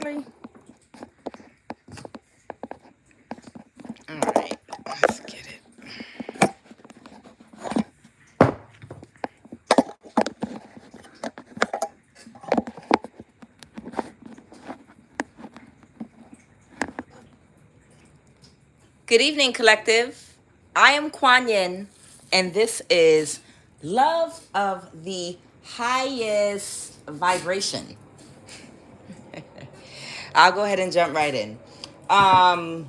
Really? All right, let's get it. Good evening, collective. I am Kuan Yin, and this is Love of the Highest Vibration. I'll go ahead and jump right in. Um,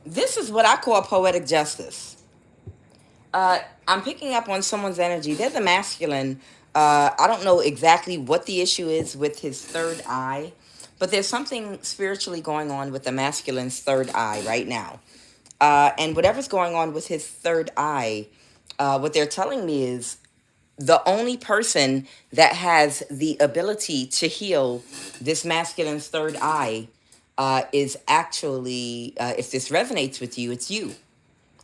this is what I call poetic justice. I'm picking up on someone's energy. They're the masculine. I don't know exactly what the issue is with his third eye, but there's something spiritually going on with the masculine's third eye right now. And whatever's going on with his third eye, what they're telling me is the only person that has the ability to heal this masculine's third eye is actually, if this resonates with you, it's you.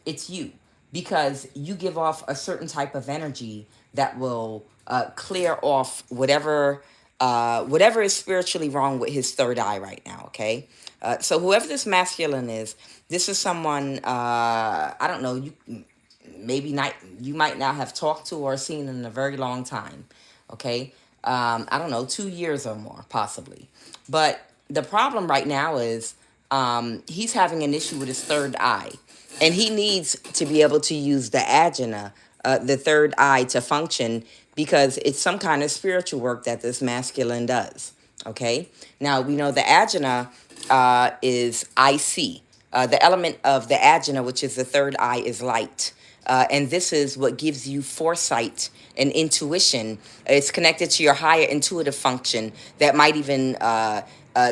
It's you, because you give off a certain type of energy that will clear off whatever is spiritually wrong with his third eye right now. Okay, so whoever this masculine is, this is someone, I don't know, you might not have talked to or seen in a very long time. Okay, I don't know, 2 years or more possibly. But the problem right now is he's having an issue with his third eye, and he needs to be able to use the ajna, the third eye, to function, because it's some kind of spiritual work that this masculine does. Okay, now we know the ajna is IC. The element of the ajna, which is the third eye, is light. And this is what gives you foresight and intuition. It's connected to your higher intuitive function that might even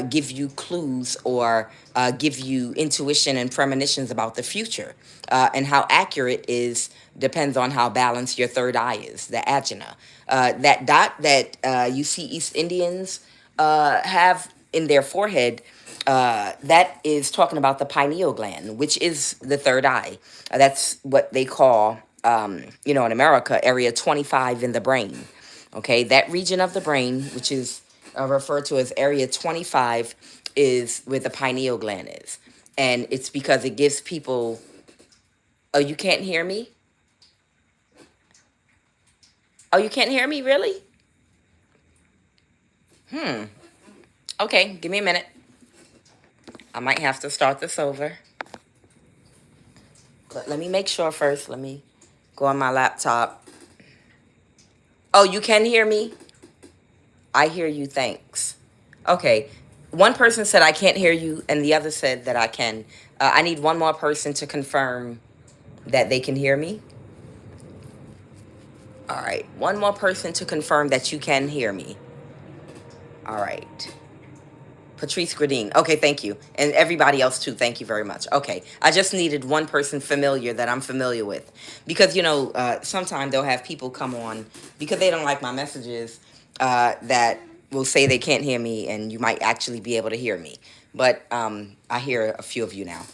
give you clues or give you intuition and premonitions about the future. And how accurate is depends on how balanced your third eye is, the ajna. That dot that you see East Indians have in their forehead, that is talking about the pineal gland, which is the third eye. That's what they call, in America, area 25 in the brain. Okay, that region of the brain, which is referred to as area 25, is where the pineal gland is. And it's because it gives people. Oh, you can't hear me? Oh, you can't hear me, really? Okay, give me a minute. I might have to start this over. But let me make sure first. Let me go on my laptop. Oh, you can hear me? I hear you, thanks. Okay. One person said I can't hear you, and the other said that I can. I need one more person to confirm that they can hear me. All right. One more person to confirm that you can hear me. All right. Patrice Gradine. Okay, thank you. And everybody else too, thank you very much. Okay, I just needed one person familiar that I'm familiar with. Because, sometimes they'll have people come on because they don't like my messages, that will say they can't hear me, and you might actually be able to hear me. But I hear a few of you now.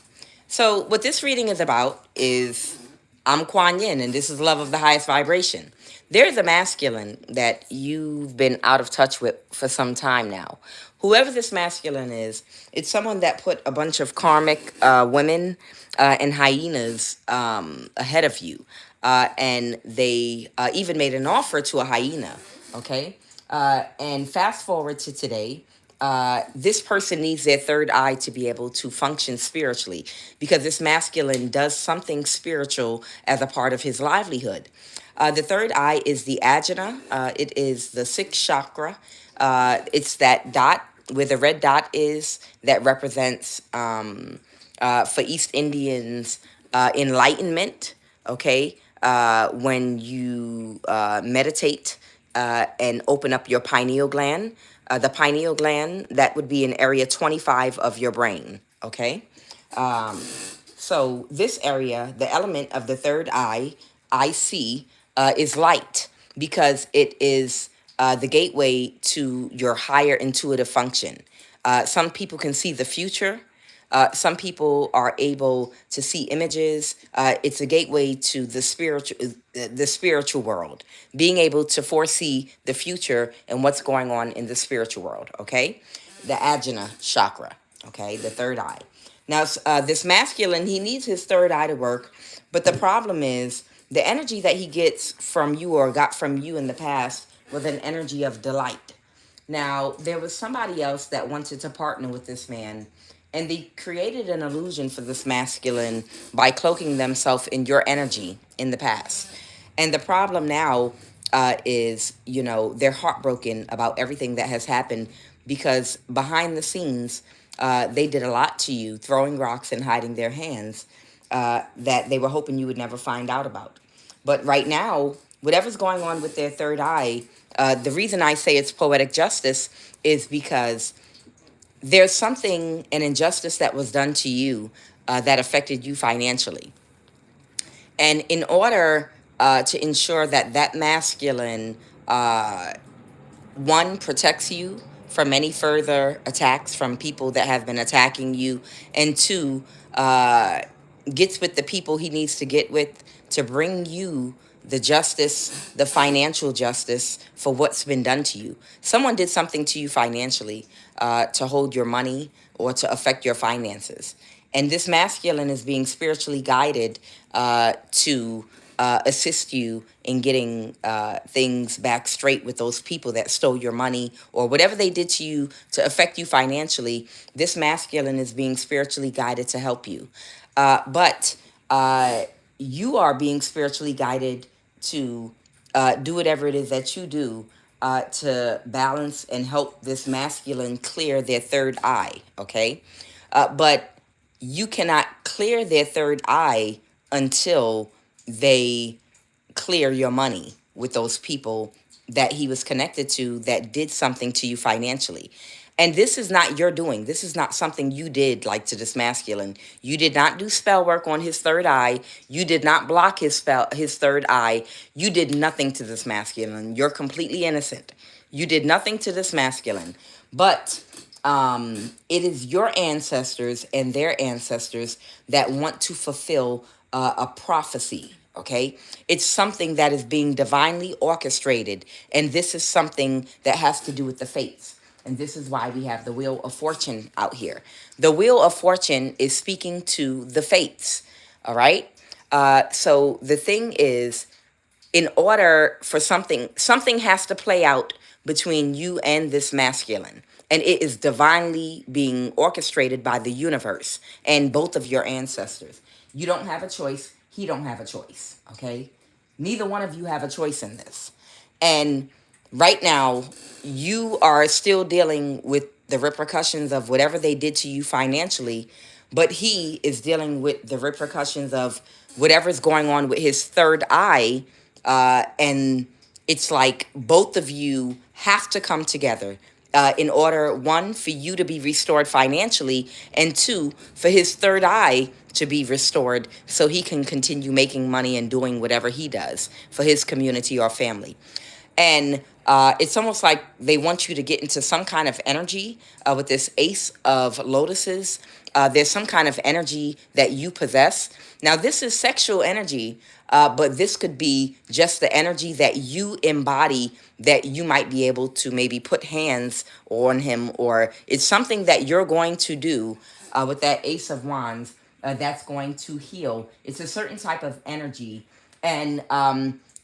So what this reading is about is, I'm Kuan Yin, and this is Love of the Highest Vibration. There's a masculine that you've been out of touch with for some time now. Whoever this masculine is, it's someone that put a bunch of karmic women and hyenas ahead of you. And they even made an offer to a hyena, okay? And fast forward to today, this person needs their third eye to be able to function spiritually, because this masculine does something spiritual as a part of his livelihood. The third eye is the ajna. It is the sixth chakra. It's that dot where the red dot is that represents, for East Indians, enlightenment. Okay, when you meditate and open up your pineal gland. The pineal gland, that would be in area 25 of your brain, okay? So this area, the element of the third eye, IC, is light, because it is the gateway to your higher intuitive function. Some people can see the future. Some people are able to see images. It's a gateway to the spiritual world, being able to foresee the future and what's going on in the spiritual world. Okay, the Ajna chakra. Okay, the third eye. Now, this masculine, he needs his third eye to work, but the problem is the energy that he gets from you or got from you in the past was an energy of delight. Now, there was somebody else that wanted to partner with this man, and they created an illusion for this masculine by cloaking themselves in your energy in the past. And the problem now is, they're heartbroken about everything that has happened because behind the scenes, they did a lot to you, throwing rocks and hiding their hands that they were hoping you would never find out about. But right now, whatever's going on with their third eye, the reason I say it's poetic justice is because there's something, an injustice that was done to you that affected you financially. And in order to ensure that that masculine, one, protects you from any further attacks from people that have been attacking you, and two, gets with the people he needs to get with to bring you the justice, the financial justice for what's been done to you. Someone did something to you financially to hold your money or to affect your finances. And this masculine is being spiritually guided to assist you in getting things back straight with those people that stole your money or whatever they did to you to affect you financially. This masculine is being spiritually guided to help you. But you are being spiritually guided to do whatever it is that you do to balance and help this masculine clear their third eye, okay? But you cannot clear their third eye until they clear your money with those people that he was connected to that did something to you financially. And this is not your doing. This is not something you did like to this masculine. You did not do spell work on his third eye. You did not block his third eye. You did nothing to this masculine. You're completely innocent. You did nothing to this masculine. But it is your ancestors and their ancestors that want to fulfill a prophecy. Okay, it's something that is being divinely orchestrated, and this is something that has to do with the fates. And this is why we have the Wheel of Fortune out here. The Wheel of Fortune is speaking to the fates. All right. So the thing is, in order for something has to play out between you and this masculine. And it is divinely being orchestrated by the universe and both of your ancestors. You don't have a choice. He don't have a choice. Okay? Neither one of you have a choice in this. And right now, you are still dealing with the repercussions of whatever they did to you financially, but he is dealing with the repercussions of whatever's going on with his third eye. And it's like both of you have to come together in order, one, for you to be restored financially, and two, for his third eye to be restored so he can continue making money and doing whatever he does for his community or family. And it's almost like they want you to get into some kind of energy with this Ace of Lotuses. There's some kind of energy that you possess. Now, this is sexual energy, but this could be just the energy that you embody that you might be able to maybe put hands on him, or it's something that you're going to do with that Ace of Wands that's going to heal. It's a certain type of energy. And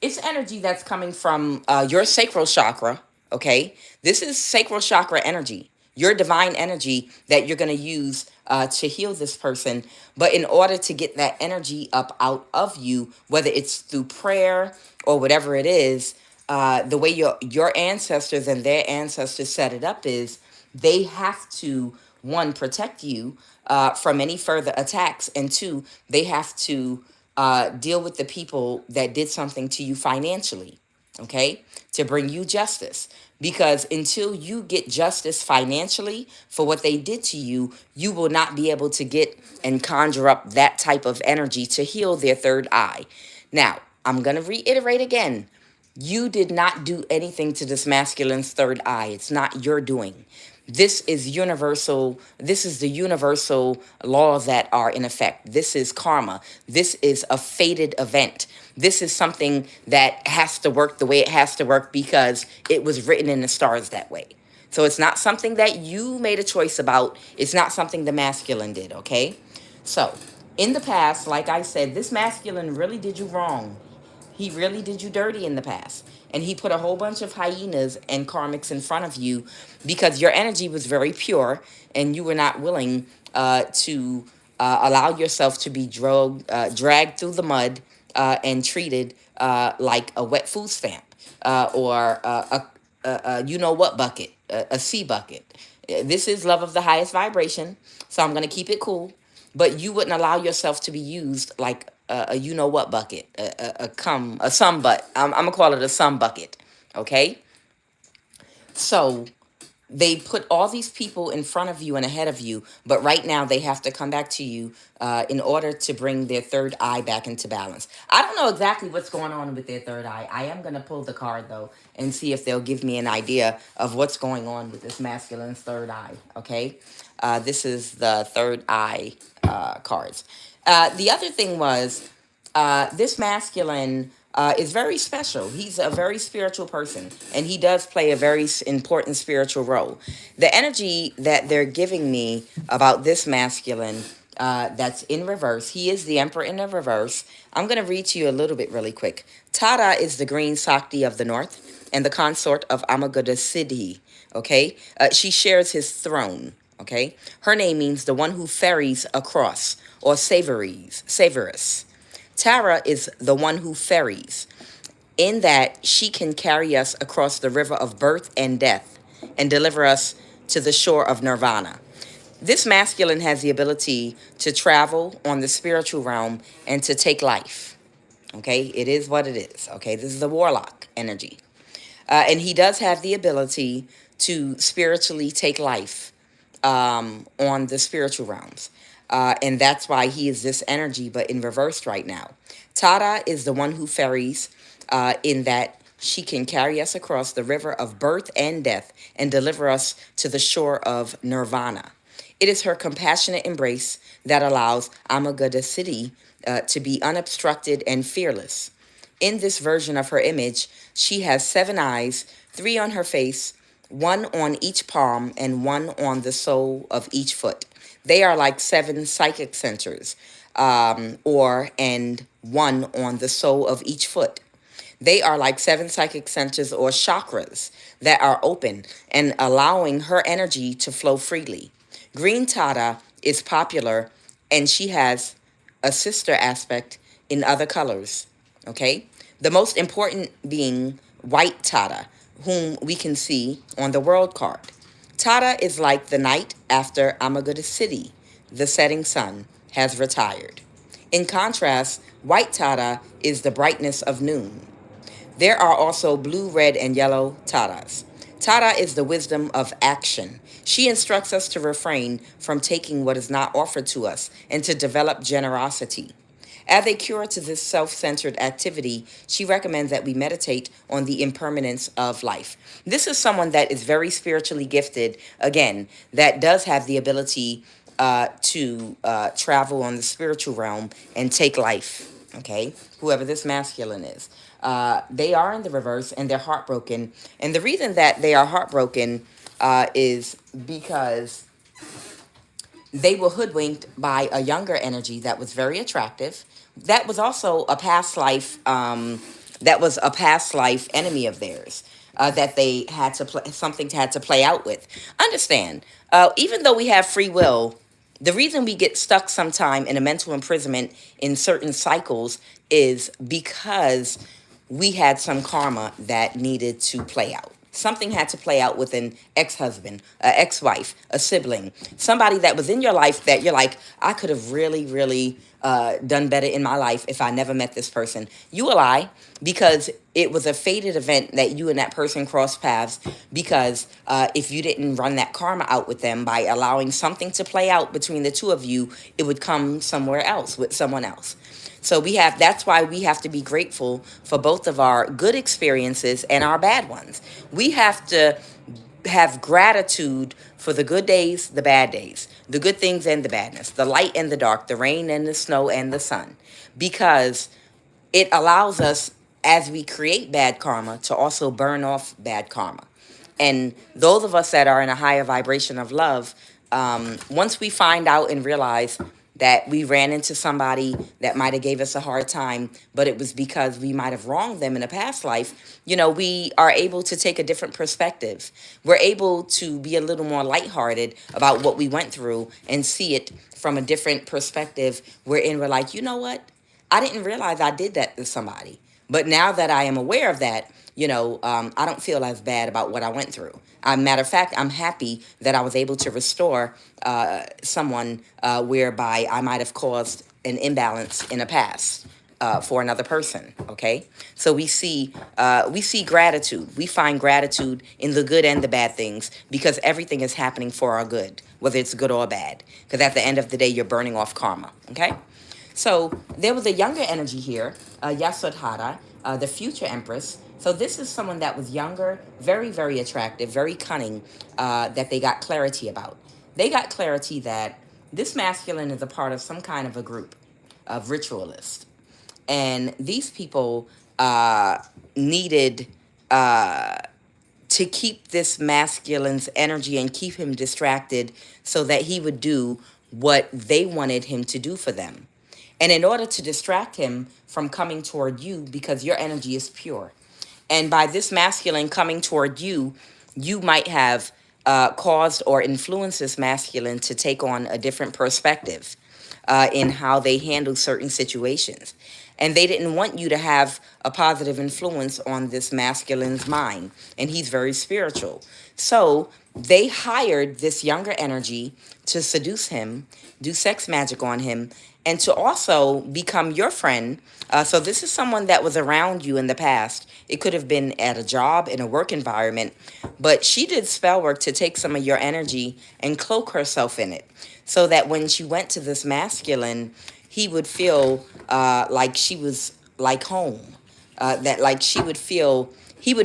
it's energy that's coming from your sacral chakra, okay? This is sacral chakra energy, your divine energy that you're going to use to heal this person. But in order to get that energy up out of you, whether it's through prayer or whatever it is, the way your ancestors and their ancestors set it up is they have to, one, protect you from any further attacks, and two, they have to deal with the people that did something to you financially, okay, to bring you justice. Because until you get justice financially for what they did to you, you will not be able to get and conjure up that type of energy to heal their third eye. Now, I'm going to reiterate again. You did not do anything to this masculine's third eye. It's not your doing. This is universal. This is the universal laws that are in effect. This is karma. This is a fated event. This is something that has to work the way it has to work because it was written in the stars that way. So it's not something that you made a choice about. It's not something the masculine did, okay? So, in the past, like I said, this masculine really did you wrong. He really did you dirty in the past. And he put a whole bunch of hyenas and karmics in front of you because your energy was very pure and you were not willing to allow yourself to be dragged through the mud and treated like a wet food stamp or you know what bucket, a sea bucket. This is love of the highest vibration, so I'm going to keep it cool. But you wouldn't allow yourself to be used like a you know what bucket, a some butt. I'm gonna call it a some bucket, okay? So they put all these people in front of you and ahead of you, but right now they have to come back to you in order to bring their third eye back into balance. I don't know exactly what's going on with their third eye. I am going to pull the card, though, and see if they'll give me an idea of what's going on with this masculine's third eye, okay? This is the third eye cards. The other thing was this masculine is very special. He's a very spiritual person, and he does play a very important spiritual role. The energy that they're giving me about this masculine that's in reverse, he is the emperor in the reverse. I'm going to read to you a little bit really quick. Tara is the green Sakti of the north and the consort of Amaguda Siddhi, okay? She shares his throne, okay? Her name means the one who ferries across, or savorous. Tara is the one who ferries, in that she can carry us across the river of birth and death and deliver us to the shore of nirvana. This masculine has the ability to travel on the spiritual realm and to take life. Okay, it is what it is. Okay, this is the warlock energy. And he does have the ability to spiritually take life on the spiritual realms. And that's why he is this energy, but in reverse right now. Tara is the one who ferries in that she can carry us across the river of birth and death and deliver us to the shore of nirvana. It is her compassionate embrace that allows Amagata City to be unobstructed and fearless. In this version of her image, she has 7 eyes, 3 on her face, 1 on each palm, and 1 on the sole of each foot. They are like 7 psychic centers, and 1 on the sole of each foot. They are like 7 psychic centers or chakras that are open and allowing her energy to flow freely. Green Tata is popular and she has a sister aspect in other colors. Okay? The most important being white Tata, whom we can see on the world card. Tata is like the night after Amagata City, the setting sun, has retired. In contrast, white Tata is the brightness of noon. There are also blue, red, and yellow Taras. Tara is the wisdom of action. She instructs us to refrain from taking what is not offered to us and to develop generosity. As a cure to this self-centered activity, she recommends that we meditate on the impermanence of life. This is someone that is very spiritually gifted, again, that does have the ability to travel on the spiritual realm and take life, okay? Whoever this masculine is. They are in the reverse and they're heartbroken. And the reason that they are heartbroken is because they were hoodwinked by a younger energy that was very attractive. That was also a past life. That was a past life enemy of theirs. That they had to play something had to play out with. Understand? Even though we have free will, the reason we get stuck sometime in a mental imprisonment in certain cycles is because we had some karma that needed to play out. Something had to play out with an ex-husband, an ex-wife, a sibling, somebody that was in your life that you're like, I could have really, really done better in my life if I never met this person. You a lie, because it was a fated event that you and that person crossed paths, because if you didn't run that karma out with them by allowing something to play out between the two of you, it would come somewhere else with someone else. So that's why we have to be grateful for both of our good experiences and our bad ones. We have to have gratitude for the good days, the bad days, the good things and the badness, the light and the dark, the rain and the snow and the sun, because it allows us, as we create bad karma, to also burn off bad karma. And those of us that are in a higher vibration of love, once we find out and realize that we ran into somebody that might have gave us a hard time, but it was because we might have wronged them in a past life, we are able to take a different perspective. We're able to be a little more lighthearted about what we went through and see it from a different perspective, wherein we're like, you know what? I didn't realize I did that to somebody. But now that I am aware of that, I don't feel as bad about what I went through. Matter of fact, I'm happy that I was able to restore someone whereby I might have caused an imbalance in the past for another person. Okay, so we see gratitude. We find gratitude in the good and the bad things, because everything is happening for our good, whether it's good or bad. Because at the end of the day, you're burning off karma. Okay. So there was a younger energy here, Yasodhara, the future empress. So this is someone that was younger, very, very attractive, very cunning, that they got clarity about. They got clarity that this masculine is a part of some kind of a group of ritualists. And these people needed to keep this masculine's energy and keep him distracted so that he would do what they wanted him to do for them. And in order to distract him from coming toward you, because your energy is pure. And by this masculine coming toward you, you might have caused or influenced this masculine to take on a different perspective in how they handle certain situations. And they didn't want you to have a positive influence on this masculine's mind. And he's very spiritual. So they hired this younger energy to seduce him, do sex magic on him, and to also become your friend. So this is someone that was around you in the past. It could have been at a job, in a work environment, but she did spell work to take some of your energy and cloak herself in it, so that when she went to this masculine, he would feel like she was like home, that like he would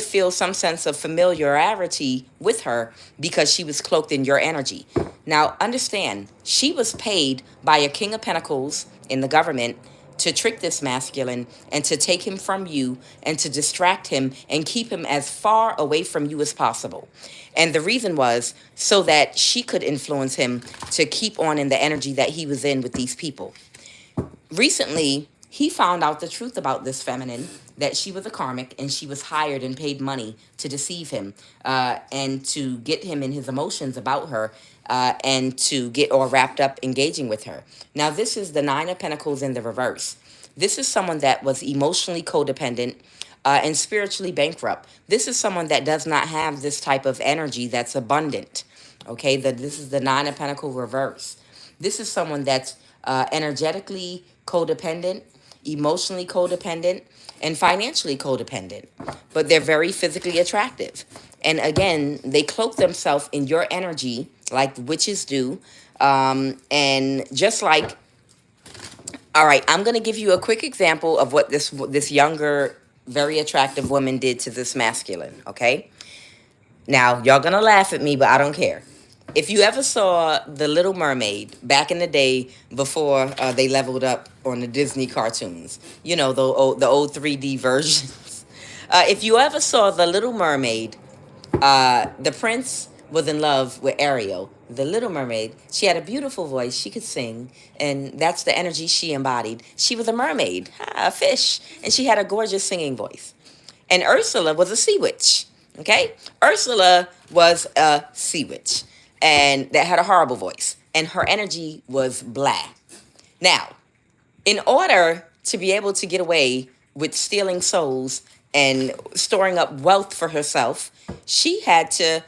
feel some sense of familiarity with her because she was cloaked in your energy. Now, understand, she was paid by a king of pentacles in the government to trick this masculine and to take him from you and to distract him and keep him as far away from you as possible. And the reason was so that she could influence him to keep on in the energy that he was in with these people. Recently, he found out the truth about this feminine, that she was a karmic and she was hired and paid money to deceive him and to get him in his emotions about her and to get all wrapped up engaging with her. Now, this is the Nine of Pentacles in the reverse. This is someone that was emotionally codependent and spiritually bankrupt. This is someone that does not have this type of energy that's abundant. Okay, this is the Nine of Pentacles reverse. This is someone that's energetically codependent, emotionally codependent, and financially codependent. But they're very physically attractive. And again, they cloak themselves in your energy like witches do. And just like, all right, I'm going to give you a quick example of what this younger, very attractive woman did to this masculine, okay? Now, y'all going to laugh at me, but I don't care. If you ever saw The Little Mermaid back in the day before they leveled up on the Disney cartoons, the old 3D versions. If you ever saw The Little Mermaid, the prince was in love with Ariel. The Little Mermaid, she had a beautiful voice. She could sing, and that's the energy she embodied. She was a mermaid, a fish, and she had a gorgeous singing voice. And Ursula was a sea witch, okay? Ursula was a sea witch, and that had a horrible voice, and her energy was blah. Now, in order to be able to get away with stealing souls and storing up wealth for herself, she had to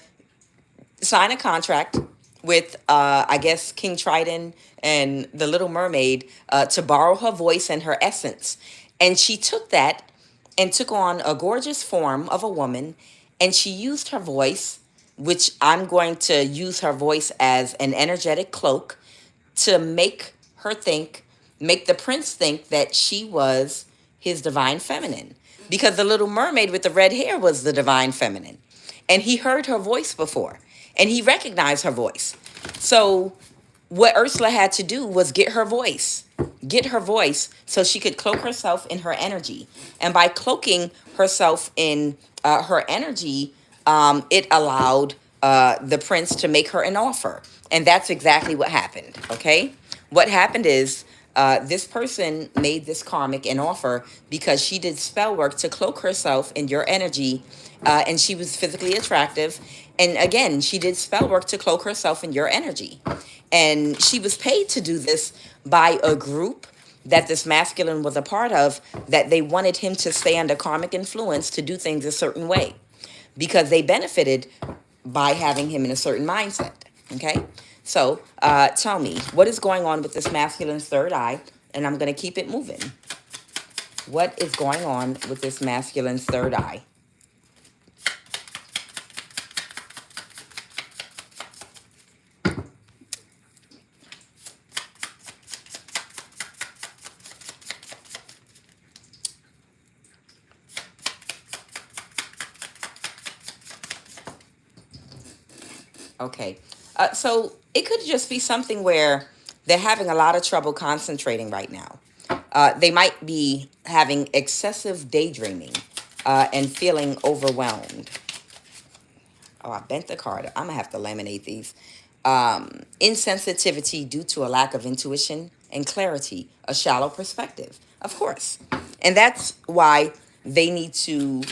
sign a contract with, I guess, King Triton and the Little Mermaid to borrow her voice and her essence. And she took that and took on a gorgeous form of a woman, and she used her voice, which I'm going to use her voice as an energetic cloak, to make the prince think that she was his divine feminine. Because the Little Mermaid with the red hair was the divine feminine. and he heard her voice before, and he recognized her voice. So what Ursula had to do was get her voice so she could cloak herself in her energy. And by cloaking herself in her energy, it allowed the prince to make her an offer. And that's exactly what happened, okay? What happened is this person made this karmic an offer because she did spell work to cloak herself in your energy, and she was physically attractive. And again, she did spell work to cloak herself in your energy. And she was paid to do this by a group that this masculine was a part of, that they wanted him to stay under karmic influence to do things a certain way because they benefited by having him in a certain mindset. Okay? So tell me, what is going on with this masculine's third eye? And I'm going to keep it moving. What is going on with this masculine's third eye? Okay. So it could just be something where they're having a lot of trouble concentrating right now. They might be having excessive daydreaming and feeling overwhelmed. Oh, I bent the card. I'm going to have to laminate these. Insensitivity due to a lack of intuition and clarity, a shallow perspective, of course. And that's why they need to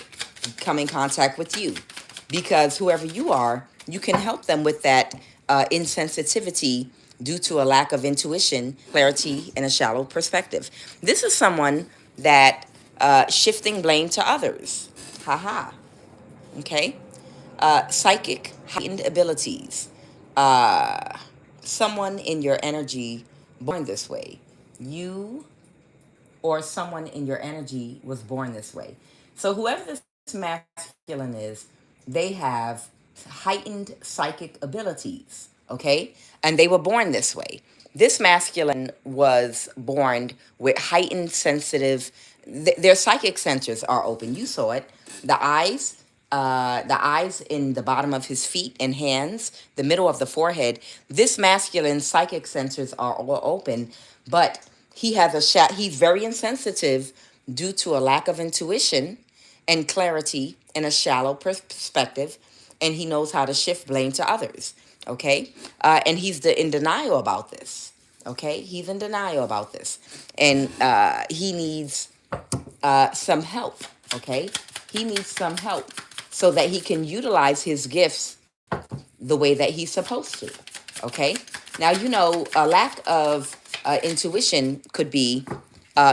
come in contact with you, because whoever you are, you can help them with that insensitivity due to a lack of intuition, clarity, and a shallow perspective. This is someone that shifting blame to others. Haha. Okay? Psychic heightened abilities. Someone in your energy born this way. You or someone in your energy was born this way. So whoever this masculine is, they have heightened psychic abilities, okay? And they were born this way. This masculine was born with heightened sensitive, their psychic centers are open. You saw it. The eyes in the bottom of his feet and hands, the middle of the forehead. This masculine psychic centers are all open, but he's very insensitive due to a lack of intuition and clarity and a shallow perspective, and he knows how to shift blame to others. Okay, and he's in denial about this. Okay, he's in denial about this, and he needs some help. Okay, he needs some help so that he can utilize his gifts the way that he's supposed to. Okay, now a lack of intuition could be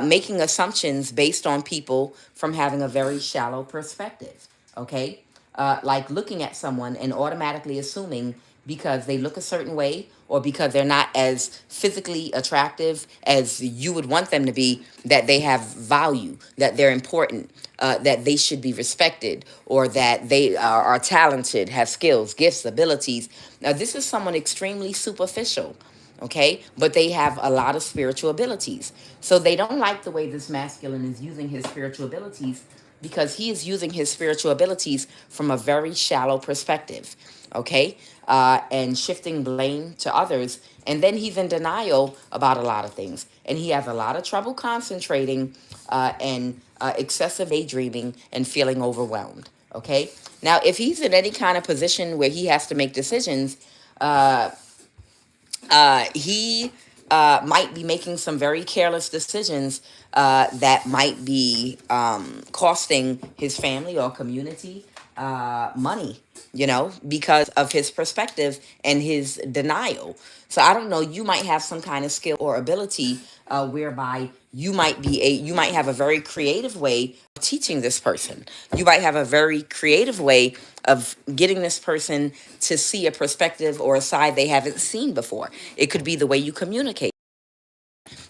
making assumptions based on people from having a very shallow perspective. Okay, like looking at someone and automatically assuming because they look a certain way or because they're not as physically attractive as you would want them to be, that they have value, that they're important, that they should be respected, or that they are talented, have skills, gifts, abilities. Now, this is someone extremely superficial, okay? But they have a lot of spiritual abilities. So they don't like the way this masculine is using his spiritual abilities, because he is using his spiritual abilities from a very shallow perspective, okay? And shifting blame to others. And then he's in denial about a lot of things. And he has a lot of trouble concentrating and excessive daydreaming and feeling overwhelmed, okay? Now, if he's in any kind of position where he has to make decisions, he might be making some very careless decisions that might be costing his family or community money, because of his perspective and his denial. So I don't know, you might have some kind of skill or ability whereby you might have a very creative way of teaching this person. You might have a very creative way of getting this person to see a perspective or a side they haven't seen before. It could be the way you communicate.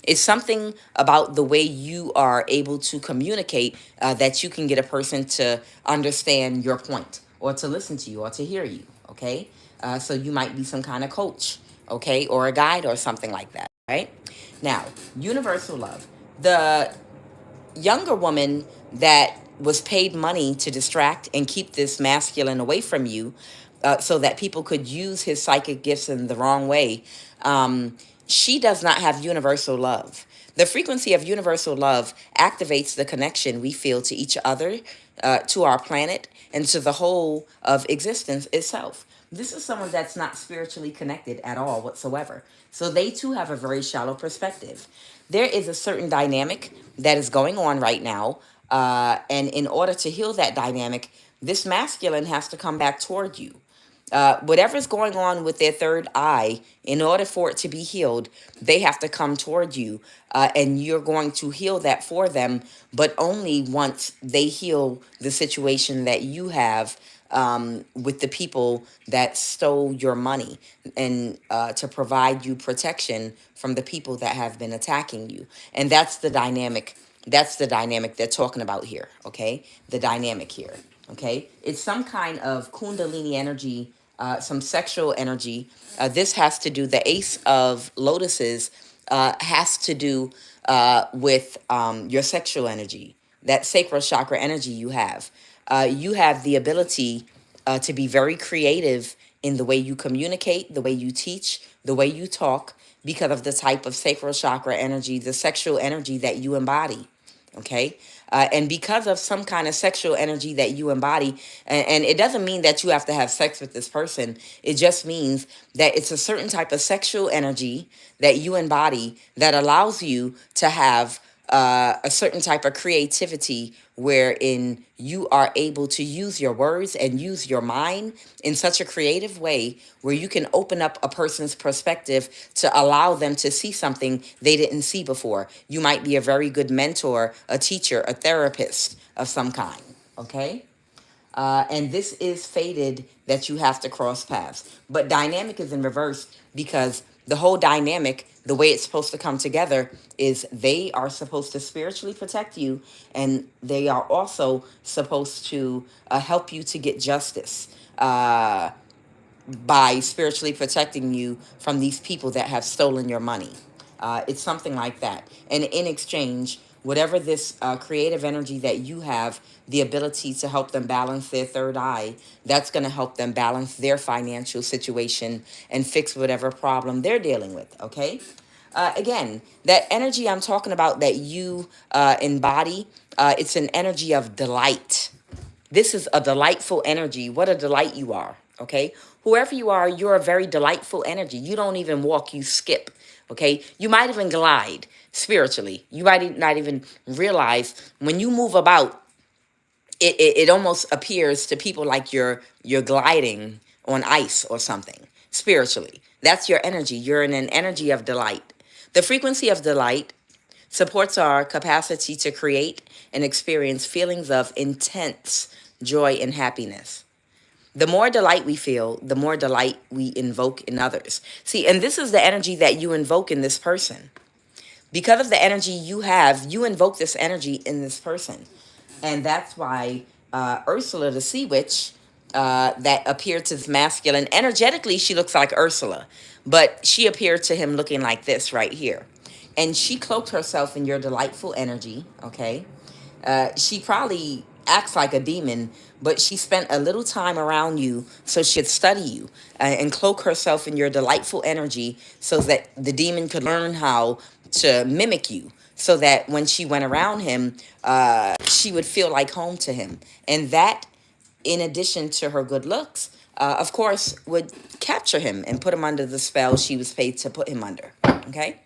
It's something about the way you are able to communicate that you can get a person to understand your point or to listen to you or to hear you, okay? So you might be some kind of coach, okay, or a guide or something like that, right? Now, universal love. The younger woman that was paid money to distract and keep this masculine away from you, so that people could use his psychic gifts in the wrong way. She does not have universal love. The frequency of universal love activates the connection we feel to each other, to our planet, and to the whole of existence itself. This is someone that's not spiritually connected at all whatsoever. So they too have a very shallow perspective. There is a certain dynamic that is going on right now. And in order to heal that dynamic, this masculine has to come back toward you. Whatever's going on with their third eye, in order for it to be healed, they have to come toward you, and you're going to heal that for them, but only once they heal the situation that you have, with the people that stole your money, and to provide you protection from the people that have been attacking you. And that's the dynamic. That's the dynamic they're talking about here, okay? The dynamic here, okay? It's some kind of kundalini energy, some sexual energy. This has to do, the Ace of Lotuses has to do with your sexual energy, that sacral chakra energy you have. You have the ability to be very creative in the way you communicate, the way you teach, the way you talk, because of the type of sacral chakra energy, the sexual energy that you embody. Okay. And because of some kind of sexual energy that you embody, and it doesn't mean that you have to have sex with this person. It just means that it's a certain type of sexual energy that you embody that allows you to have a certain type of creativity, wherein you are able to use your words and use your mind in such a creative way where you can open up a person's perspective to allow them to see something they didn't see before. You might be a very good mentor, a teacher, a therapist of some kind, okay? And this is fated that you have to cross paths. But dynamic is in reverse, because the whole dynamic, the way it's supposed to come together, is they are supposed to spiritually protect you, and they are also supposed to help you to get justice. By spiritually protecting you from these people that have stolen your money. It's something like that. And in exchange, whatever this creative energy that you have, the ability to help them balance their third eye, that's going to help them balance their financial situation and fix whatever problem they're dealing with, okay? Again, that energy I'm talking about that you embody, it's an energy of delight. This is a delightful energy. What a delight you are, okay? Whoever you are, you're a very delightful energy. You don't even walk, you skip, okay? You might even glide spiritually. You might not even realize when you move about, it almost appears to people like you're gliding on ice or something spiritually. That's your energy. You're in an energy of delight. The frequency of delight supports our capacity to create and experience feelings of intense joy and happiness. The more delight we feel, the more delight we invoke in others. See, and this is the energy that you invoke in this person. Because of the energy you have, you invoke this energy in this person. And that's why Ursula, the sea witch, that appeared to this masculine, energetically, she looks like Ursula, but she appeared to him looking like this right here. And she cloaked herself in your delightful energy, okay? She probably acts like a demon, but she spent a little time around you so she could study you, and cloak herself in your delightful energy so that the demon could learn how to mimic you, so that when she went around him, she would feel like home to him. And that, in addition to her good looks, of course, would capture him and put him under the spell she was paid to put him under. Okay?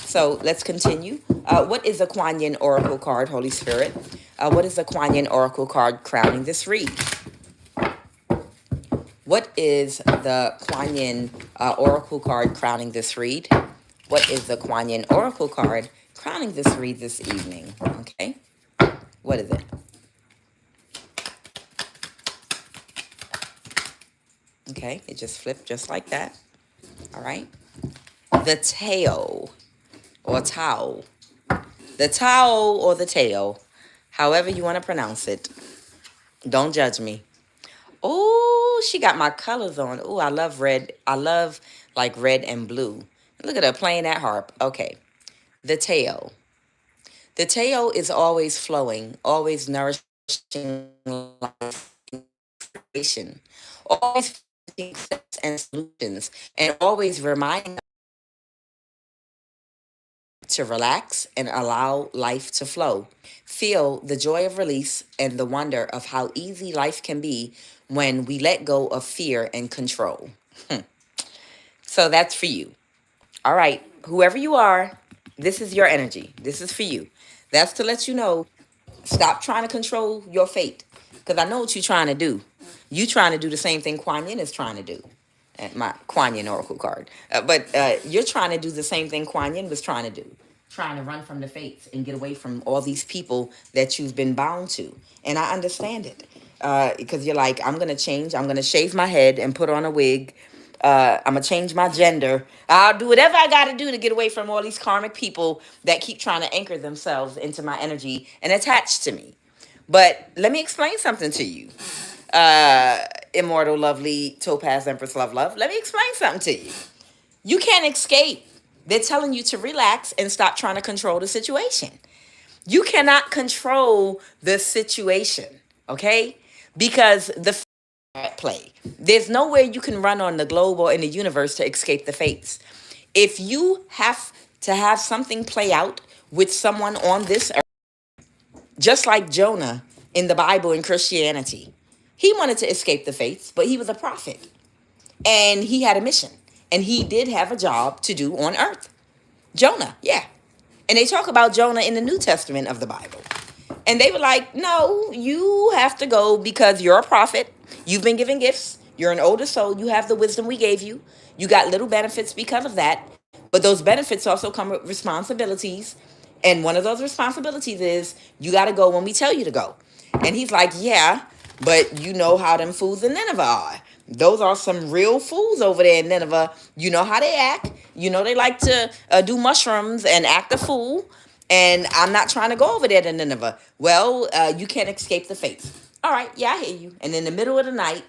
So let's continue. What is a Kuan Yin Oracle card, Holy Spirit? What is a Kuan Yin Oracle card crowning this read? What is the Kuan Yin Oracle card crowning this read? What is the Kuan Yin Oracle card crowning this read this evening? Okay? What is it? Okay, it just flipped just like that. All right. The tail or Tao. The Tao or the tail, however you want to pronounce it. Don't judge me. Oh, she got my colors on. Oh, I love red. I love like red and blue. Look at her playing that harp. Okay. The tail. The tail is always flowing, always nourishing situation, always finding steps and solutions, and always reminding to relax and allow life to flow. Feel the joy of release and the wonder of how easy life can be when we let go of fear and control. So that's for you. All right, whoever you are, this is your energy. This is for you. That's to let you know, stop trying to control your fate. Because I know what you're trying to do. You trying to do the same thing Kuan Yin is trying to do. My Kuan Yin Oracle card. But you're trying to do the same thing Kuan Yin was trying to do. Trying to run from the fates and get away from all these people that you've been bound to. And I understand it. Because you're like, I'm going to change. I'm going to shave my head and put on a wig. I'm going to change my gender. I'll do whatever I got to do to get away from all these karmic people that keep trying to anchor themselves into my energy and attach to me. But let me explain something to you. Immortal, lovely, Topaz, Empress, love. Let me explain something to you. You can't escape. They're telling you to relax and stop trying to control the situation. You cannot control the situation, okay? Because the at play. There's nowhere you can run on the globe or in the universe to escape the fates. If you have to have something play out with someone on this earth, just like Jonah in the Bible in Christianity, he wanted to escape the fates, but he was a prophet and he had a mission and he did have a job to do on earth. Jonah, yeah. And they talk about Jonah in the New Testament of the Bible. And they were like, no, you have to go because you're a prophet. You've been given gifts. You're an older soul. You have the wisdom we gave you. You got little benefits because of that. But those benefits also come with responsibilities. And one of those responsibilities is you got to go when we tell you to go. And he's like, yeah, but you know how them fools in Nineveh are. Those are some real fools over there in Nineveh. You know how they act. You know they like to do mushrooms and act a fool. And I'm not trying to go over there to Nineveh. Well, you can't escape the fates. All right, yeah, I hear you. And in the middle of the night,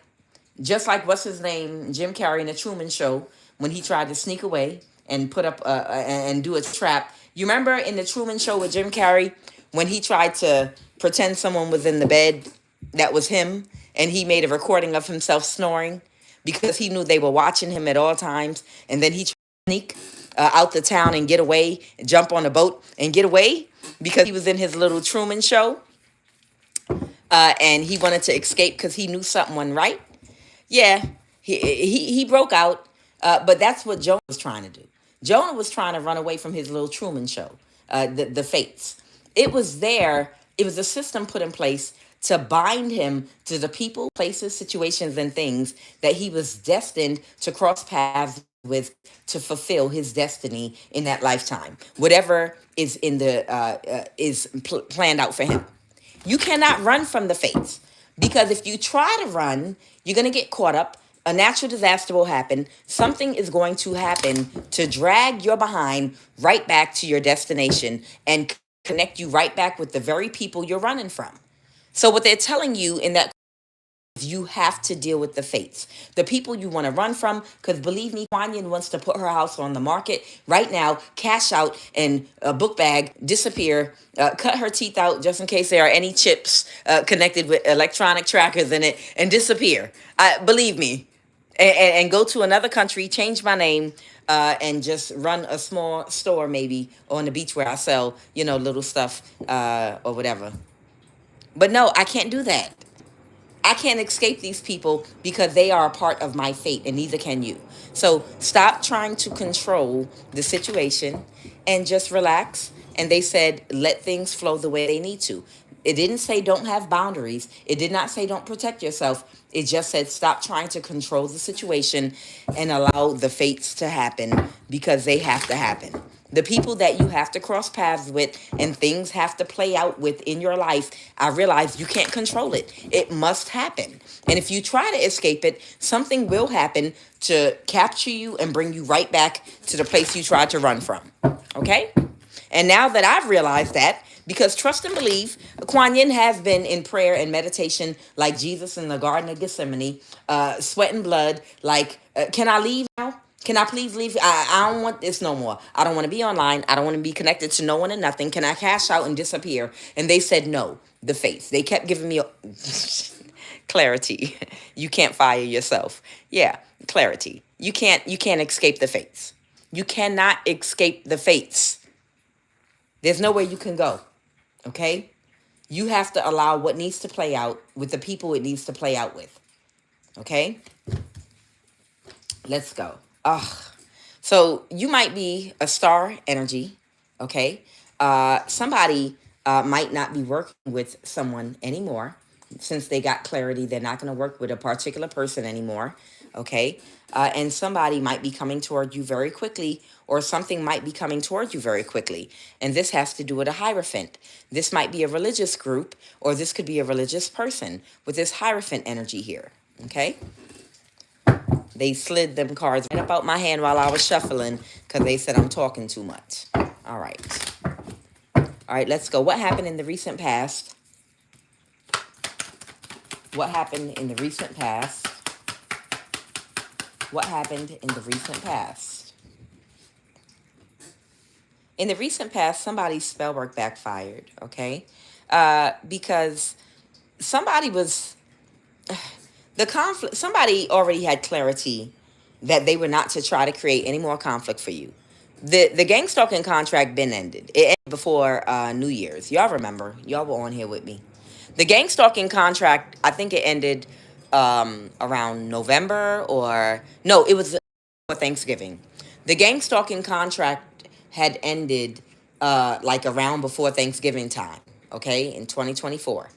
just like what's his name, Jim Carrey in the Truman Show, when he tried to sneak away and put up and do a trap. You remember in the Truman Show with Jim Carrey when he tried to pretend someone was in the bed that was him, and he made a recording of himself snoring because he knew they were watching him at all times, and then he tried to sneak out the town and get away, jump on a boat and get away because he was in his little Truman Show, and he wanted to escape because he knew something wasn't right. Yeah, he broke out, but that's what Jonah was trying to do. Jonah was trying to run away from his little Truman Show, the fates. It was there. It was a system put in place to bind him to the people, places, situations, and things that he was destined to cross paths with to fulfill his destiny in that lifetime. Whatever is in the planned out for him. You cannot run from the fates because if you try to run, you're going to get caught up. A natural disaster will happen. Something is going to happen to drag your behind right back to your destination and connect you right back with the very people you're running from. So what they're telling you in that, you have to deal with the fates. The people you want to run from, because believe me, Kuan Yin wants to put her house on the market right now, cash out and a book bag, disappear, cut her teeth out just in case there are any chips connected with electronic trackers in it, and disappear. Believe me. And go to another country, change my name, and just run a small store maybe on the beach where I sell, little stuff or whatever. But no, I can't do that. I can't escape these people because they are a part of my fate, and neither can you. So stop trying to control the situation and just relax. And they said, let things flow the way they need to. It didn't say don't have boundaries. It did not say don't protect yourself. It just said stop trying to control the situation and allow the fates to happen because they have to happen. The people that you have to cross paths with and things have to play out with in your life, I realize you can't control it. It must happen. And if you try to escape it, something will happen to capture you and bring you right back to the place you tried to run from. Okay? And now that I've realized that, because trust and believe, Kuan Yin has been in prayer and meditation like Jesus in the Garden of Gethsemane, sweat and blood, like, can I leave now? Can I please leave? I don't want this no more. I don't want to be online. I don't want to be connected to no one and nothing. Can I cash out and disappear? And they said no. The fates. They kept giving me clarity. You can't fire yourself. Yeah, clarity. You can't escape the fates. You cannot escape the fates. There's nowhere you can go. Okay? You have to allow what needs to play out with the people it needs to play out with. Okay? Let's go. Ugh. So you might be a star energy, okay? Somebody might not be working with someone anymore since they got clarity. They're not going to work with a particular person anymore, okay? And somebody might be coming toward you very quickly, or something might be coming toward you very quickly. And this has to do with a Hierophant. This might be a religious group, or this could be a religious person with this Hierophant energy here, okay? They slid them cards right up out my hand while I was shuffling because they said I'm talking too much. All right. All right, let's go. What happened in the recent past? What happened in the recent past? What happened in the recent past? In the recent past, somebody's spell work backfired, okay? Because somebody was the conflict. Somebody already had clarity that they were not to try to create any more conflict for you. The gang stalking contract been ended. It ended before New Year's. Y'all remember? Y'all were on here with me. The gang stalking contract, I think it ended around November, or no, it was for Thanksgiving. The gang stalking contract had ended like around before Thanksgiving time, okay, in 2024.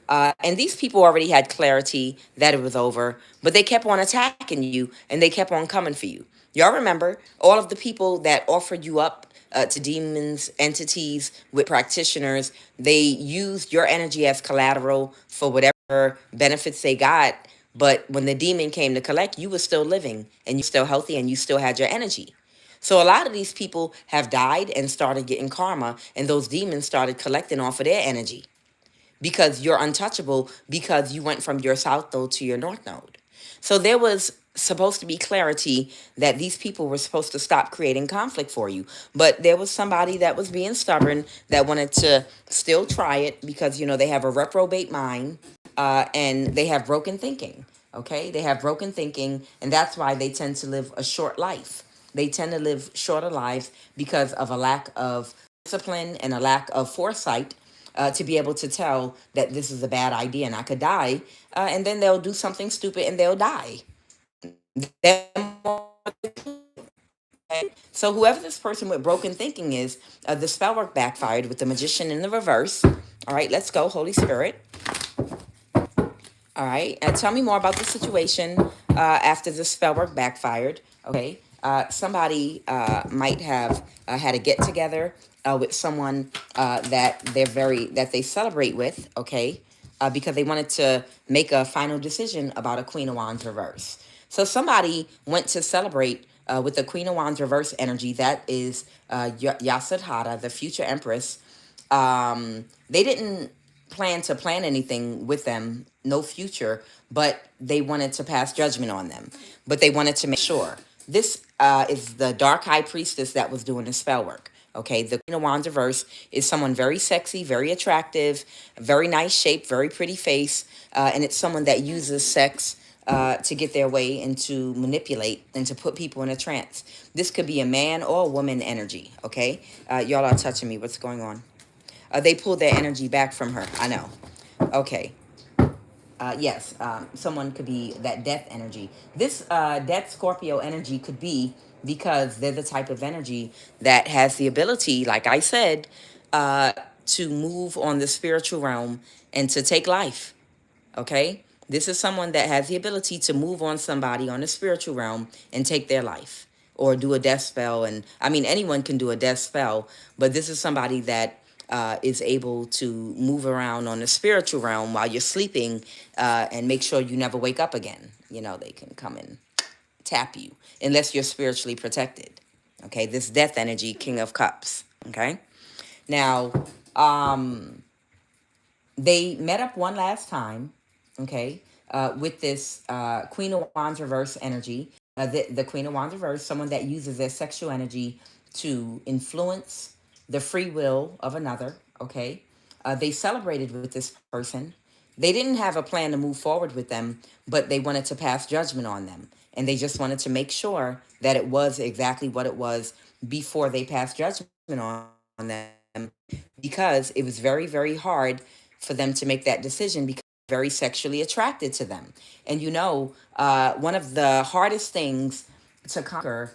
And these people already had clarity that it was over, but they kept on attacking you and they kept on coming for you. Y'all remember all of the people that offered you up to demons, entities, with practitioners. They used your energy as collateral for whatever benefits they got. But when the demon came to collect, you were still living and you still healthy and you still had your energy. So a lot of these people have died and started getting karma, and those demons started collecting off of their energy because you're untouchable because you went from your south node to your north node. So there was supposed to be clarity that these people were supposed to stop creating conflict for you. But there was somebody that was being stubborn that wanted to still try it because, they have a reprobate mind and they have broken thinking. Okay? They have broken thinking, and that's why they tend to live a short life. They tend to live shorter lives because of a lack of discipline and a lack of foresight to be able to tell that this is a bad idea and I could die. And then they'll do something stupid and they'll die. So whoever this person with broken thinking is, the spell work backfired with the magician in the reverse. All right, let's go, Holy Spirit. All right, tell me more about the situation after the spell work backfired. Okay, somebody might have had a get together with someone that they celebrate with. Okay, because they wanted to make a final decision about a Queen of Wands reverse. So somebody went to celebrate with the Queen of Wands reverse energy. That is Yasudhara, the future Empress. They didn't plan anything with them, no future, but they wanted to pass judgment on them. But they wanted to make sure. This is the Dark High Priestess that was doing the spell work. Okay, the Queen of Wands reverse is someone very sexy, very attractive, very nice shape, very pretty face, and it's someone that uses sex to get their way and to manipulate and to put people in a trance. This could be a man or a woman energy, okay? Y'all are touching me. What's going on? They pulled their energy back from her. I know. Okay. Yes, someone could be that death energy. This death Scorpio energy could be because they're the type of energy that has the ability, like I said, to move on the spiritual realm and to take life. Okay? This is someone that has the ability to move on somebody on the spiritual realm and take their life or do a death spell. And I mean, anyone can do a death spell, but this is somebody that is able to move around on the spiritual realm while you're sleeping and make sure you never wake up again. They can come and tap you unless you're spiritually protected. Okay, this death energy, King of Cups. Okay, now they met up one last time. Okay, with this Queen of Wands reverse energy. The Queen of Wands reversed, someone that uses their sexual energy to influence the free will of another. Okay, they celebrated with this person. They didn't have a plan to move forward with them, but they wanted to pass judgment on them, and they just wanted to make sure that it was exactly what it was before they passed judgment on them, because it was very, very hard for them to make that decision because very sexually attracted to them. And one of the hardest things to conquer,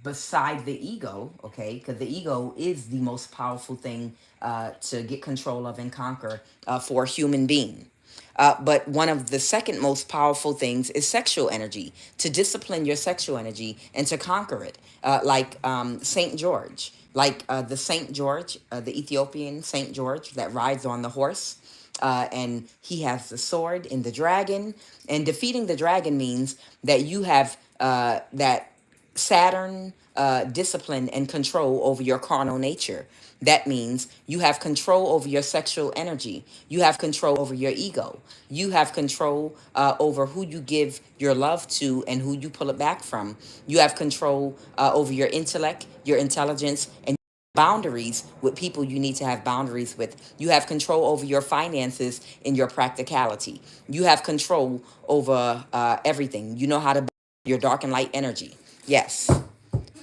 beside the ego, okay, because the ego is the most powerful thing to get control of and conquer for a human being. But one of the second most powerful things is sexual energy, to discipline your sexual energy and to conquer it. Like Saint George, like the Saint George, the Ethiopian Saint George that rides on the horse. And he has the sword and the dragon. And defeating the dragon means that you have that Saturn discipline and control over your carnal nature. That means you have control over your sexual energy. You have control over your ego. You have control over who you give your love to and who you pull it back from. You have control over your intellect, your intelligence, and boundaries with people you need to have boundaries with. You have control over your finances and your practicality. You have control over everything. You know how to balance your dark and light energy. Yes,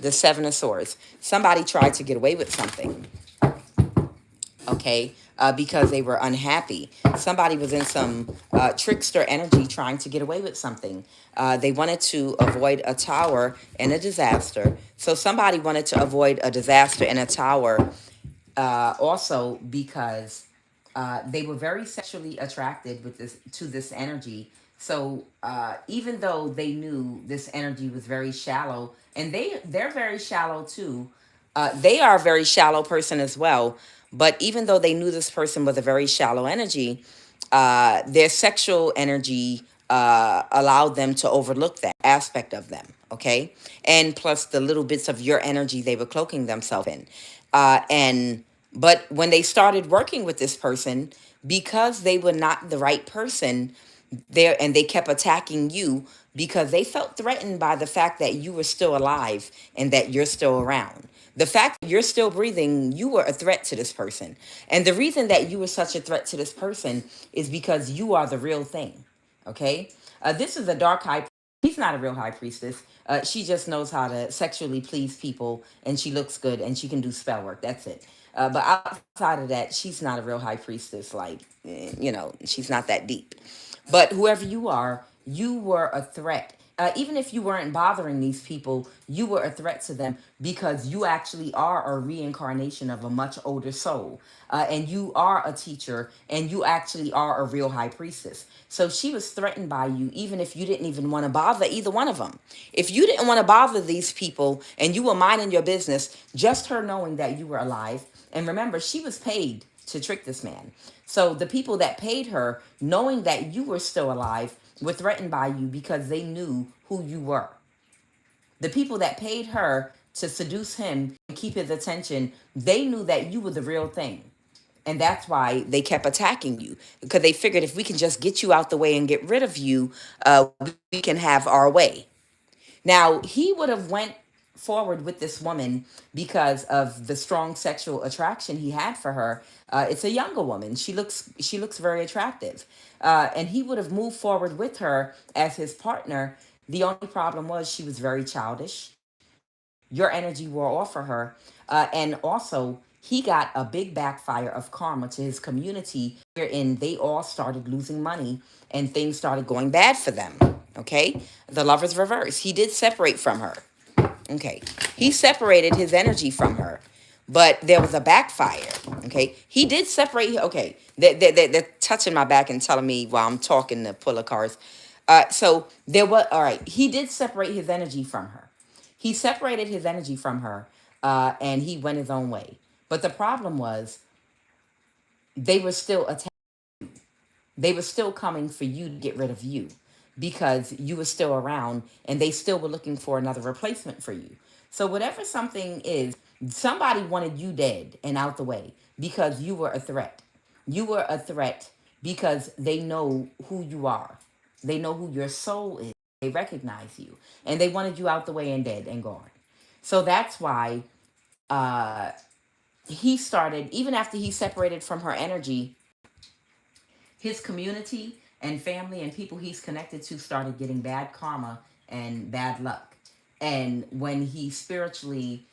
the Seven of Swords. Somebody tried to get away with something, okay, because they were unhappy. Somebody was in some trickster energy trying to get away with something. They wanted to avoid a tower and a disaster. So somebody wanted to avoid a disaster and a tower also because they were very sexually attracted with this to this energy. So even though they knew this energy was very shallow, and they're very shallow too, they are a very shallow person as well. But even though they knew this person was a very shallow energy, their sexual energy allowed them to overlook that aspect of them. Okay, and plus the little bits of your energy they were cloaking themselves in, and but when they started working with this person, because they were not the right person there, and they kept attacking you because they felt threatened by the fact that you were still alive and that you're still around. The fact that you're still breathing, you were a threat to this person. And the reason that you were such a threat to this person is because you are the real thing. Okay? This is a dark high. She's not a real high priestess. She just knows how to sexually please people, and she looks good, and she can do spell work. That's it. But outside of that, she's not a real high priestess. Like, she's not that deep. But whoever you were a threat. Even if you weren't bothering these people, you were a threat to them because you actually are a reincarnation of a much older soul. And you are a teacher, and you actually are a real high priestess. So she was threatened by you, even if you didn't even want to bother either one of them. If you didn't want to bother these people and you were minding your business, just her knowing that you were alive. And remember, she was paid to trick this man. So the people that paid her, knowing that you were still alive, were threatened by you because they knew who you were. The people that paid her to seduce him and keep his attention, they knew that you were the real thing. And that's why they kept attacking you, because they figured if we can just get you out the way and get rid of you, we can have our way. Now, he would have went forward with this woman because of the strong sexual attraction he had for her. It's a younger woman. She looks very attractive. And he would have moved forward with her as his partner. The only problem was she was very childish. Your energy wore off for her. And also, he got a big backfire of karma to his community, wherein they all started losing money and things started going bad for them. Okay? The lover's reverse. He did separate from her. Okay. He separated his energy from her, but there was a backfire. Okay. He did separate. Okay. They're touching my back and telling me while I'm talking to pull a cards. So there was, all right. He did separate his energy from her. He separated his energy from her, and he went his own way. But the problem was they were still attacking. They were still coming for you to get rid of you because you were still around, and they still were looking for another replacement for you. So whatever something is, somebody wanted you dead and out the way because you were a threat. You were a threat because they know who you are. They know who your soul is. they recognize you, and they wanted you out the way and dead and gone. So that's why uh, he started, even after he separated from her energy, his community and family and people he's connected to started getting bad karma and bad luck. And when he spiritually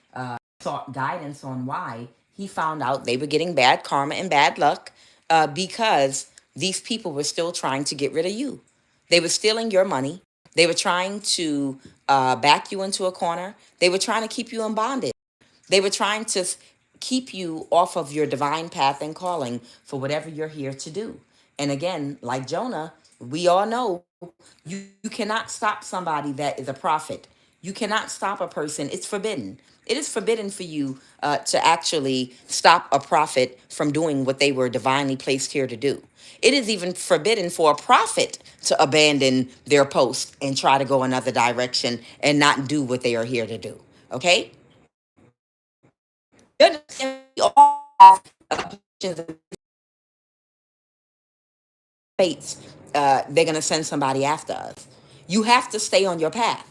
sought guidance on why, he found out they were getting bad karma and bad luck because these people were still trying to get rid of you. They were stealing your money. They were trying to back you into a corner. They were trying to keep you in bondage. They were trying to keep you off of your divine path and calling for whatever you're here to do. And again, like Jonah, we all know you cannot stop somebody that is a prophet. You cannot stop a person. It's forbidden. It is forbidden for you to actually stop a prophet from doing what they were divinely placed here to do. It is even forbidden for a prophet to abandon their post and try to go another direction and not do what they are here to do. Okay? You understand? We all have positions and fates. They're going to send somebody after us. You have to stay on your path.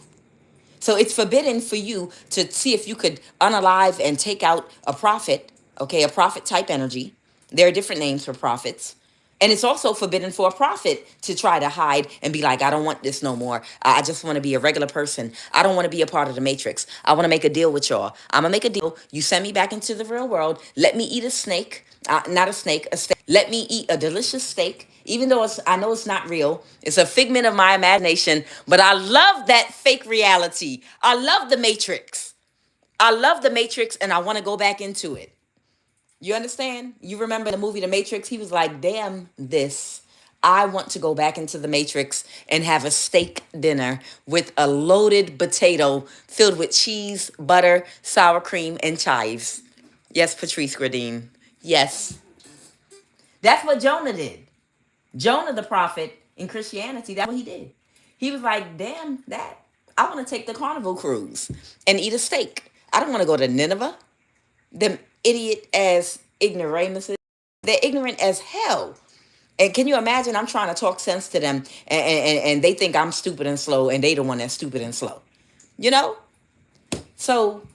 So it's forbidden for you to see if you could unalive and take out a prophet, okay, a prophet type energy. There are different names for prophets. And it's also forbidden for a prophet to try to hide and be like, I don't want this no more. I just want to be a regular person. I don't want to be a part of the matrix. I want to make a deal with y'all. I'm going to make a deal. You send me back into the real world. Let me eat a snake. Not a snake, a steak. Let me eat a delicious steak. Even though I know it's not real, it's a figment of my imagination, but I love that fake reality. I love the Matrix. I love the Matrix, and I want to go back into it. You understand? You remember the movie The Matrix? He was like, damn this. I want to go back into the Matrix and have a steak dinner with a loaded potato filled with cheese, butter, sour cream, and chives. Yes, Patrice Gradine. Yes. That's what Jonah did. Jonah the prophet in Christianity, that's what he did. He was like, damn that. I want to take the carnival cruise and eat a steak. I don't want to go to Nineveh. Them idiot ass ignoramuses. They're ignorant as hell. And can you imagine? I'm trying to talk sense to them and they think I'm stupid and slow and they the one that's stupid and slow. You know? So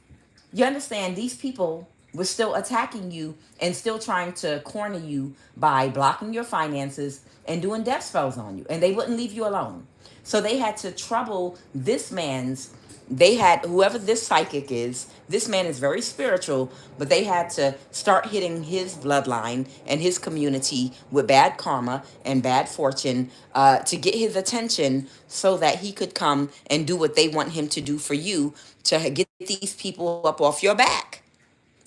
you understand these people were still attacking you and still trying to corner you by blocking your finances and doing death spells on you. And they wouldn't leave you alone. So they had to trouble this man's, they had, whoever this psychic is, this man is very spiritual, but they had to start hitting his bloodline and his community with bad karma and bad fortune to get his attention so that he could come and do what they want him to do for you to get these people up off your back.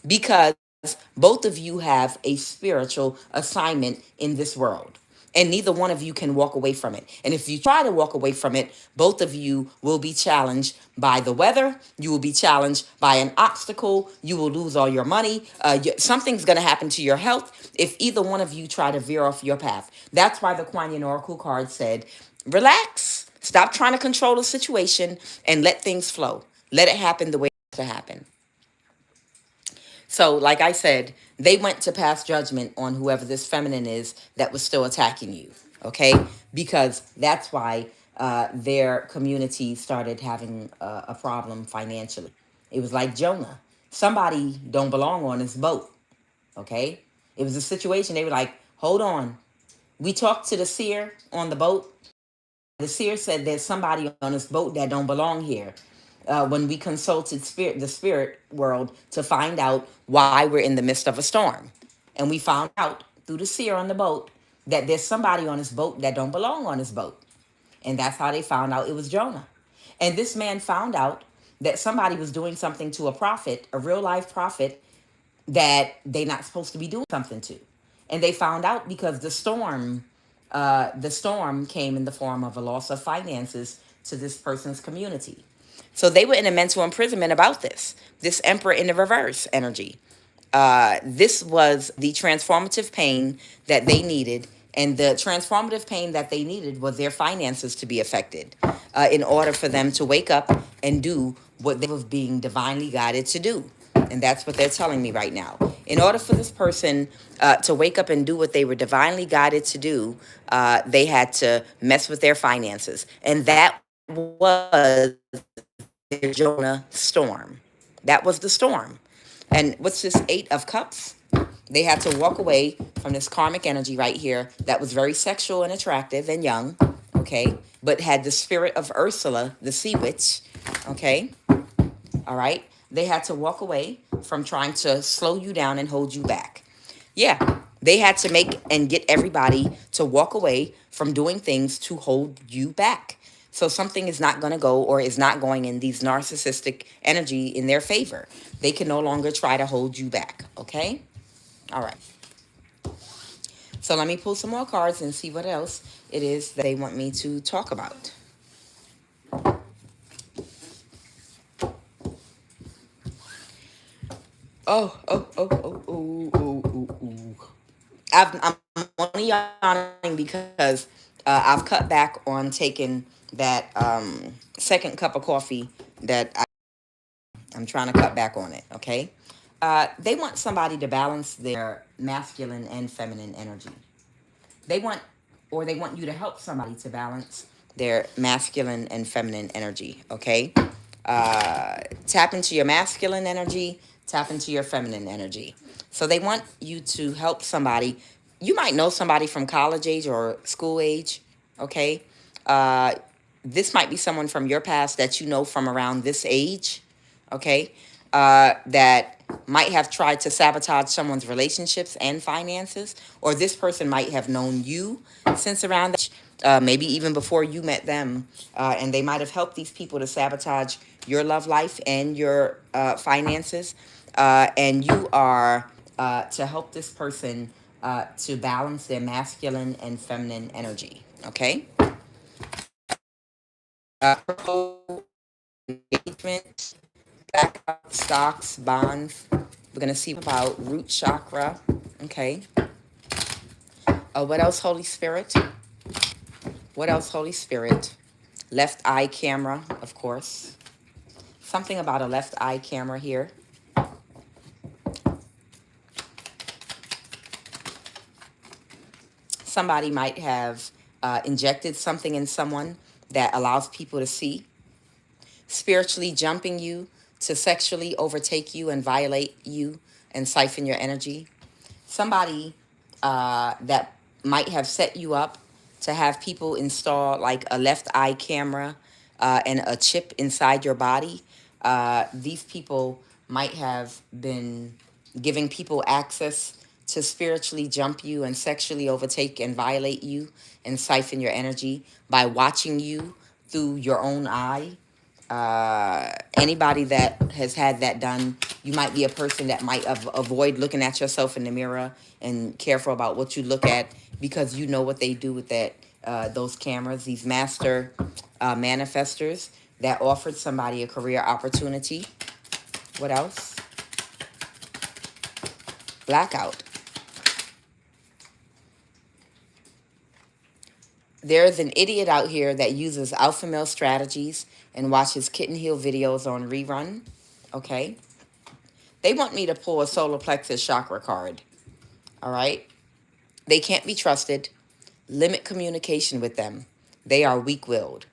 Because both of you have a spiritual assignment in this world. And neither one of you can walk away from it. And if you try to walk away from it, both of you will be challenged by the weather. You will be challenged by an obstacle. You will lose all your money. Something's going to happen to your health if either one of you try to veer off your path. That's why the Kuan Yin Oracle card said, relax. Stop trying to control the situation and let things flow. Let it happen the way it has to happen. So, like I said, they went to pass judgment on whoever this feminine is that was still attacking you, okay? Because that's why their community started having a problem financially. It was like Jonah. Somebody don't belong on this boat, okay? It was a situation, they were like, hold on. We talked to the seer on the boat. The seer said there's somebody on this boat that don't belong here. When we consulted the spirit world to find out why we're in the midst of a storm. And we found out through the seer on the boat that there's somebody on this boat that don't belong on this boat. And that's how they found out it was Jonah. And this man found out that somebody was doing something to a prophet, a real life prophet, that they're not supposed to be doing something to. And they found out because the storm came in the form of a loss of finances to this person's community. So they were in a mental imprisonment about this emperor in the reverse energy. This was the transformative pain that they needed. And the transformative pain that they needed was their finances to be affected in order for them to wake up and do what they were being divinely guided to do. And that's what they're telling me right now. In order for this person to wake up and do what they were divinely guided to do, they had to mess with their finances. And that was their Jonah storm. That was the storm. And what's this Eight of Cups? They had to walk away from this karmic energy right here that was very sexual and attractive and young, okay, but had the spirit of Ursula, the sea witch, okay, all right. They had to walk away from trying to slow you down and hold you back. Yeah, they had to make and get everybody to walk away from doing things to hold you back. So something is not going to go or is not going in these narcissistic energy in their favor. They can no longer try to hold you back, okay? All right. So let me pull some more cards and see what else it is that they want me to talk about. Oh. I'm only yawning because I've cut back on taking that second cup of coffee that I'm trying to cut back on it, okay? They want somebody to balance their masculine and feminine energy. They want, or they want you to help somebody to balance their masculine and feminine energy, okay? Tap into your masculine energy, tap into your feminine energy. So they want you to help somebody. You might know somebody from college age or school age, okay? Uh, this might be someone from your past that you know from around this age, okay? That might have tried to sabotage someone's relationships and finances, or this person might have known you since around that, maybe even before you met them, and they might have helped these people to sabotage your love life and your finances, and you are to help this person to balance their masculine and feminine energy, okay? Engagement, backup, stocks, bonds. We're going to see about root chakra. Okay. What else, Holy Spirit? What else, Holy Spirit? Left eye camera, of course. Something about a left eye camera here. Somebody might have injected something in someone that allows people to see. Spiritually jumping you to sexually overtake you and violate you and siphon your energy. Somebody that might have set you up to have people install like a left eye camera and a chip inside your body. These people might have been giving people access to spiritually jump you and sexually overtake and violate you and siphon your energy by watching you through your own eye. Anybody that has had that done, you might be a person that might avoid looking at yourself in the mirror and careful about what you look at because you know what they do with that those cameras. These master manifestors that offered somebody a career opportunity. What else? Blackout. There's an idiot out here that uses alpha male strategies and watches kitten heel videos on rerun. Okay. They want me to pull a solar plexus chakra card. All right. They can't be trusted. Limit communication with them. They are weak-willed.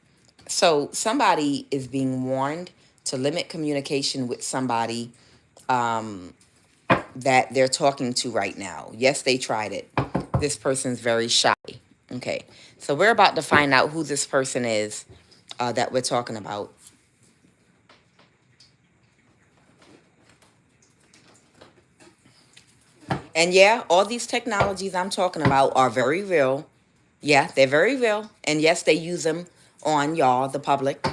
So somebody is being warned to limit communication with somebody that they're talking to right now. Yes, they tried it. This person's very shy. Okay. So we're about to find out who this person is that we're talking about. And yeah, all these technologies I'm talking about are very real. Yeah, they're very real. And yes, they use them on y'all, the public,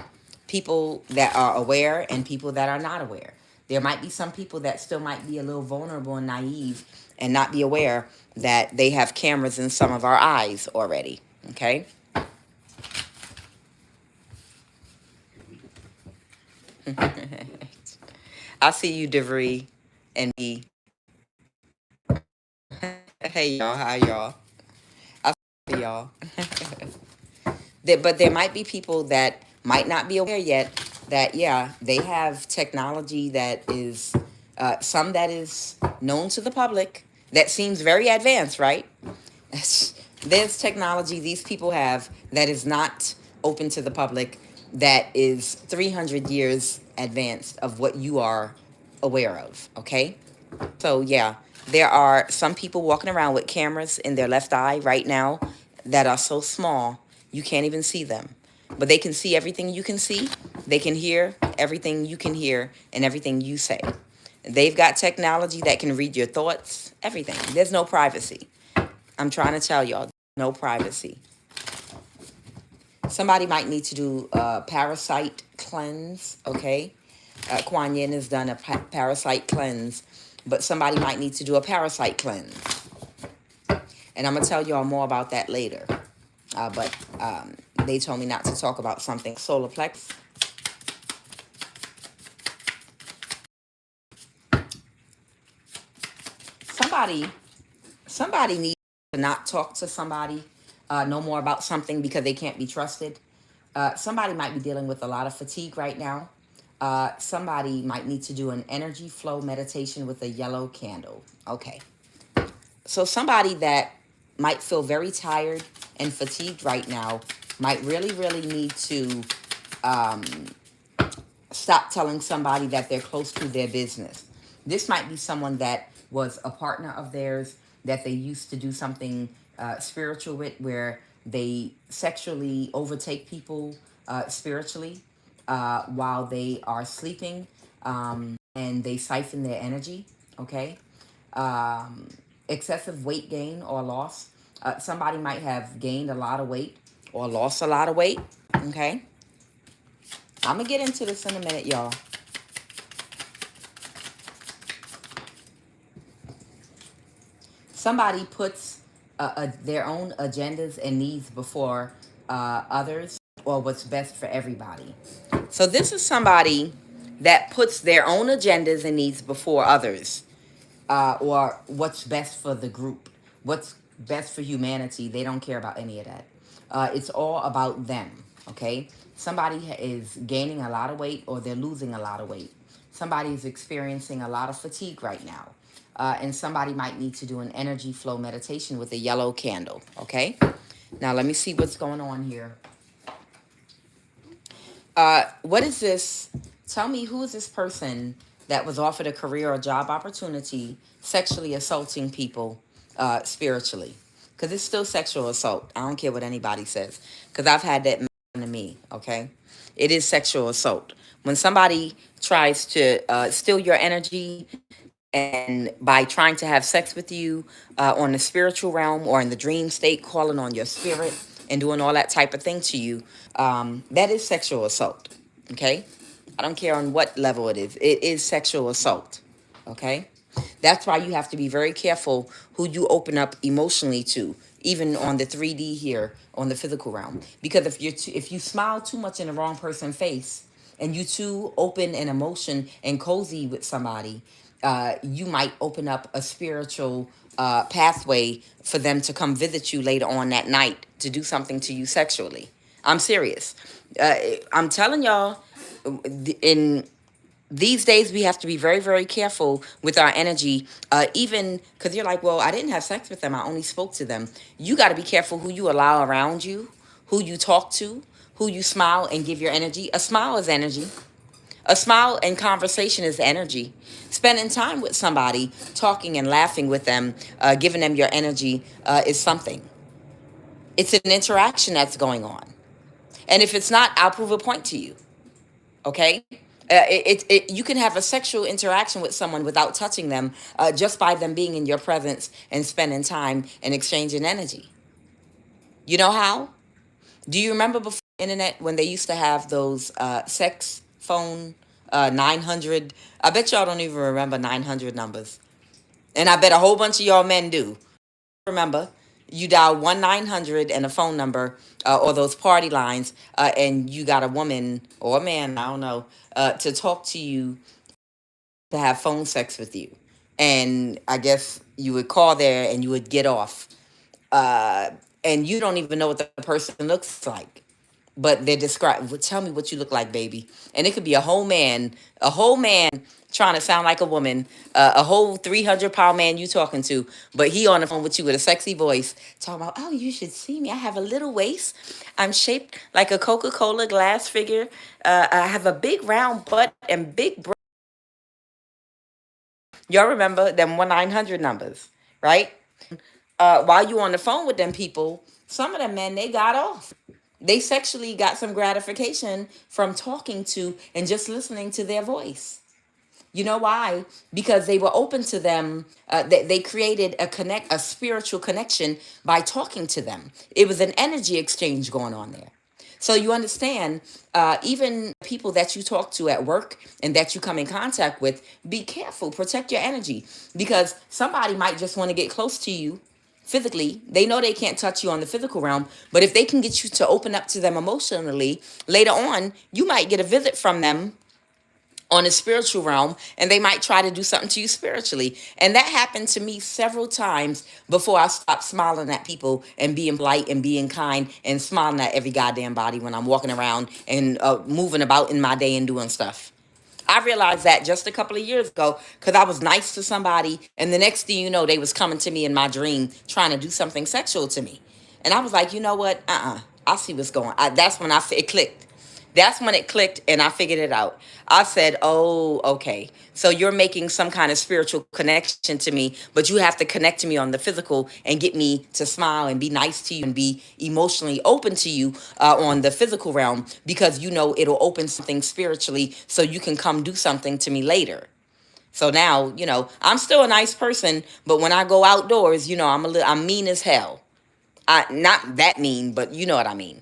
people that are aware and people that are not aware. There might be some people that still might be a little vulnerable and naive and not be aware that they have cameras in some of our eyes already. Okay? I see you, DeVry and me. Hey, y'all. Hi, y'all. I see y'all. But there might be people that might not be aware yet that, yeah, they have technology that is, some that is known to the public that seems very advanced, right? There's technology these people have that is not open to the public that is 300 years advanced of what you are aware of, okay? So, yeah, there are some people walking around with cameras in their left eye right now that are so small you can't even see them. But they can see everything you can see, they can hear everything you can hear, and everything you say. They've got technology that can read your thoughts, everything. There's no privacy. I'm trying to tell y'all, no privacy. Somebody might need to do a parasite cleanse, okay? Kuan Yin has done a parasite cleanse, but somebody might need to do a parasite cleanse. And I'm going to tell y'all more about that later. But they told me not to talk about something. Solar plex. Somebody needs to not talk to somebody no more about something because they can't be trusted. Somebody might be dealing with a lot of fatigue right now. Somebody might need to do an energy flow meditation with a yellow candle. Okay. So somebody that might feel very tired and fatigued right now might really, really need to stop telling somebody that they're close to their business. This might be someone that was a partner of theirs that they used to do something spiritual with, where they sexually overtake people spiritually while they are sleeping, and they siphon their energy, okay? Excessive weight gain or loss. Somebody might have gained a lot of weight or lost a lot of weight, okay? I'm going to get into this in a minute, y'all. Somebody puts their own agendas and needs before others, or what's best for everybody. So this is somebody that puts their own agendas and needs before others, or what's best for the group, what's best for humanity. They don't care about any of that. It's all about them, okay? Somebody is gaining a lot of weight, or they're losing a lot of weight. Somebody is experiencing a lot of fatigue right now. And somebody might need to do an energy flow meditation with a yellow candle, okay? Now, let me see what's going on here. What is this? Tell me, who is this person that was offered a career or job opportunity sexually assaulting people spiritually? Because it's still sexual assault. I don't care what anybody says, because I've had that happen to me, okay? It is sexual assault. When somebody tries to steal your energy, and by trying to have sex with you on the spiritual realm or in the dream state, calling on your spirit and doing all that type of thing to you, that is sexual assault, okay? I don't care on what level it is sexual assault, okay? That's why you have to be very careful who you open up emotionally to, even on the 3D here, on the physical realm. Because if you smile too much in the wrong person's face, and you too open and emotion and cozy with somebody, you might open up a spiritual pathway for them to come visit you later on that night to do something to you sexually. I'm serious. I'm telling y'all, in these days we have to be very, very careful with our energy, even because you're like, well, I didn't have sex with them, I only spoke to them. You got to be careful who you allow around you, who you talk to, who you smile and give your energy. A smile is energy. A smile and conversation is energy. Spending time with somebody, talking and laughing with them, giving them your energy is something. It's an interaction that's going on. And if it's not, I'll prove a point to you. Okay? You can have a sexual interaction with someone without touching them, just by them being in your presence and spending time and exchanging energy. You know how? Do you remember before the internet when they used to have those sex phone 900? I bet y'all don't even remember 900 numbers. And I bet a whole bunch of y'all men do. Remember, you dial 1-900 and a phone number, or those party lines, and you got a woman or a man, I don't know, to talk to you, to have phone sex with you. And I guess you would call there and you would get off. And you don't even know what the person looks like. but they're describing, well, tell me what you look like, baby. And it could be a whole man trying to sound like a woman, a whole 300-pound man you talking to, but he on the phone with you with a sexy voice, talking about, oh, you should see me. I have a little waist. I'm shaped like a Coca-Cola glass figure. I have a big round butt and big Y'all remember them 1-900 numbers, right? While you on the phone with them people, some of them men, they got off. They sexually got some gratification from talking to and just listening to their voice. You know why? Because they were open to them. They created a spiritual connection by talking to them. It was an energy exchange going on there. So you understand, even people that you talk to at work and that you come in contact with, be careful, protect your energy, because somebody might just want to get close to you physically. They know they can't touch you on the physical realm, but if they can get you to open up to them emotionally, later on, you might get a visit from them on a spiritual realm, and they might try to do something to you spiritually. And that happened to me several times before I stopped smiling at people and being polite and being kind and smiling at every goddamn body when I'm walking around and moving about in my day and doing stuff. I realized that just a couple of years ago because I was nice to somebody, and the next thing you know, they was coming to me in my dream trying to do something sexual to me. And I was like, you know what? I see what's going on. That's when it clicked. That's when it clicked and I figured it out. I said, oh, okay. So you're making some kind of spiritual connection to me, but you have to connect to me on the physical and get me to smile and be nice to you and be emotionally open to you on the physical realm, because you know it'll open something spiritually so you can come do something to me later. So now, I'm still a nice person, but when I go outdoors, I'm mean as hell. Not that mean, but you know what I mean.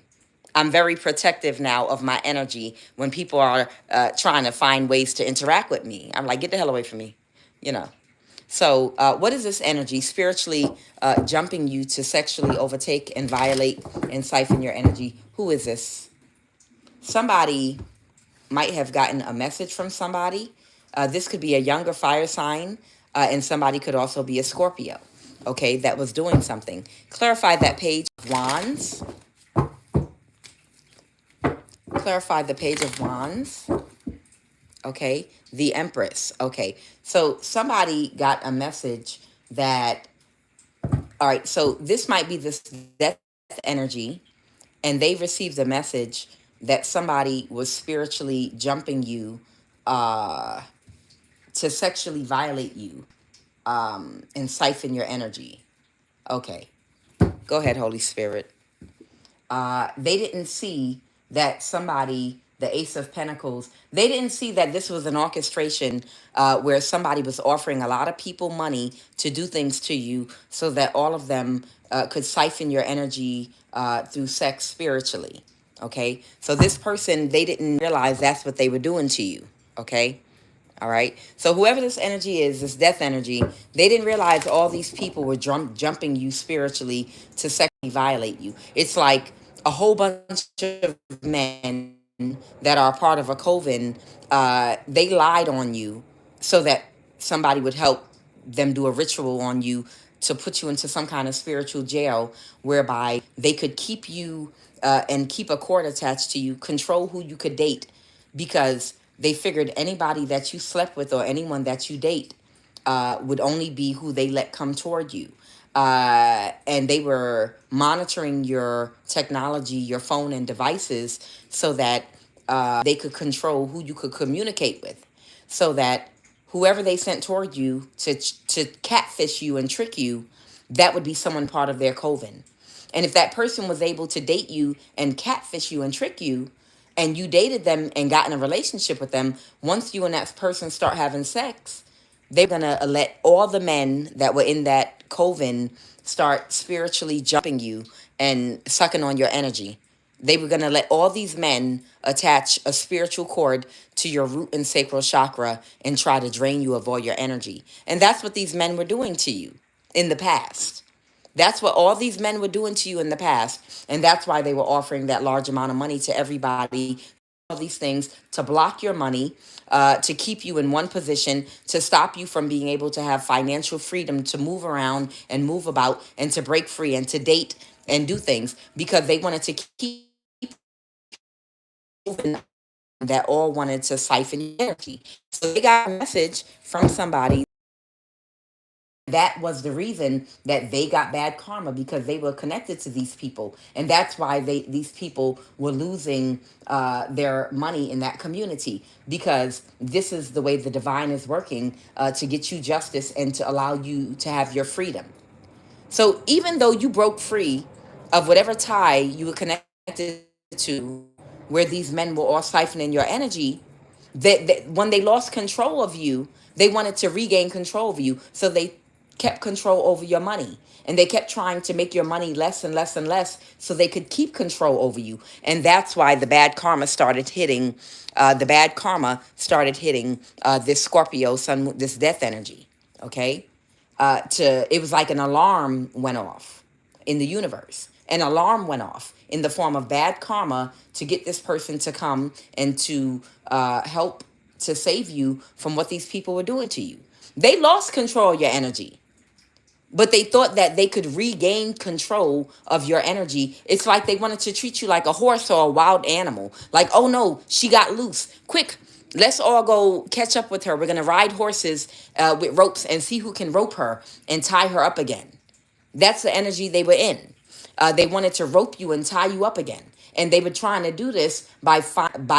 I'm very protective now of my energy when people are trying to find ways to interact with me. I'm like, get the hell away from me, you know. So, what is this energy spiritually jumping you to sexually overtake and violate and siphon your energy? Who is this? Somebody might have gotten a message from somebody. This could be a younger fire sign, and somebody could also be a Scorpio, okay, that was doing something. Clarify that page of wands. Clarify the page of wands. Okay, the Empress. Okay, so somebody got a message that, all right, so this might be this death energy, and they received a message that somebody was spiritually jumping you to sexually violate you and siphon your energy. Okay, go ahead, Holy Spirit. They didn't see that somebody, the Ace of Pentacles, they didn't see that this was an orchestration where somebody was offering a lot of people money to do things to you so that all of them could siphon your energy through sex spiritually. Okay, so this person, they didn't realize that's what they were doing to you. Okay. All right. So whoever this energy is, this death energy, they didn't realize all these people were jumping you spiritually to sexually violate you. It's like a whole bunch of men that are part of a coven. They lied on you so that somebody would help them do a ritual on you to put you into some kind of spiritual jail whereby they could keep you and keep a cord attached to you, control who you could date, because they figured anybody that you slept with or anyone that you date would only be who they let come toward you. And they were monitoring your technology, your phone and devices, so that they could control who you could communicate with, so that whoever they sent toward you to catfish you and trick you, that would be someone part of their coven. And if that person was able to date you and catfish you and trick you, and you dated them and got in a relationship with them, once you and that person start having sex, they're going to let all the men that were in that coven start spiritually jumping you and sucking on your energy. They were going to let all these men attach a spiritual cord to your root and sacral chakra and try to drain you of all your energy. And that's what these men were doing to you in the past. That's what all these men were doing to you in the past. And that's why they were offering that large amount of money to everybody, all these things to block your money, to keep you in one position, to stop you from being able to have financial freedom to move around and move about and to break free and to date and do things, because they wanted to keep that all wanted to siphon your energy. So they got a message from somebody. That was the reason that they got bad karma, because they were connected to these people, and that's why these people were losing their money in that community, because this is the way the divine is working to get you justice and to allow you to have your freedom. So even though you broke free of whatever tie you were connected to, where these men were all siphoning your energy, that when they lost control of you, they wanted to regain control of you. So they kept control over your money. And they kept trying to make your money less and less and less so they could keep control over you. And that's why the bad karma started hitting. This Scorpio sun, this death energy. Okay, it was like an alarm went off in the universe. An alarm went off in the form of bad karma to get this person to come and to help to save you from what these people were doing to you. They lost control of your energy, but they thought that they could regain control of your energy. It's like they wanted to treat you like a horse or a wild animal. Like, oh no, she got loose. Quick, let's all go catch up with her. We're going to ride horses with ropes and see who can rope her and tie her up again. That's the energy they were in. They wanted to rope you and tie you up again. And they were trying to do this by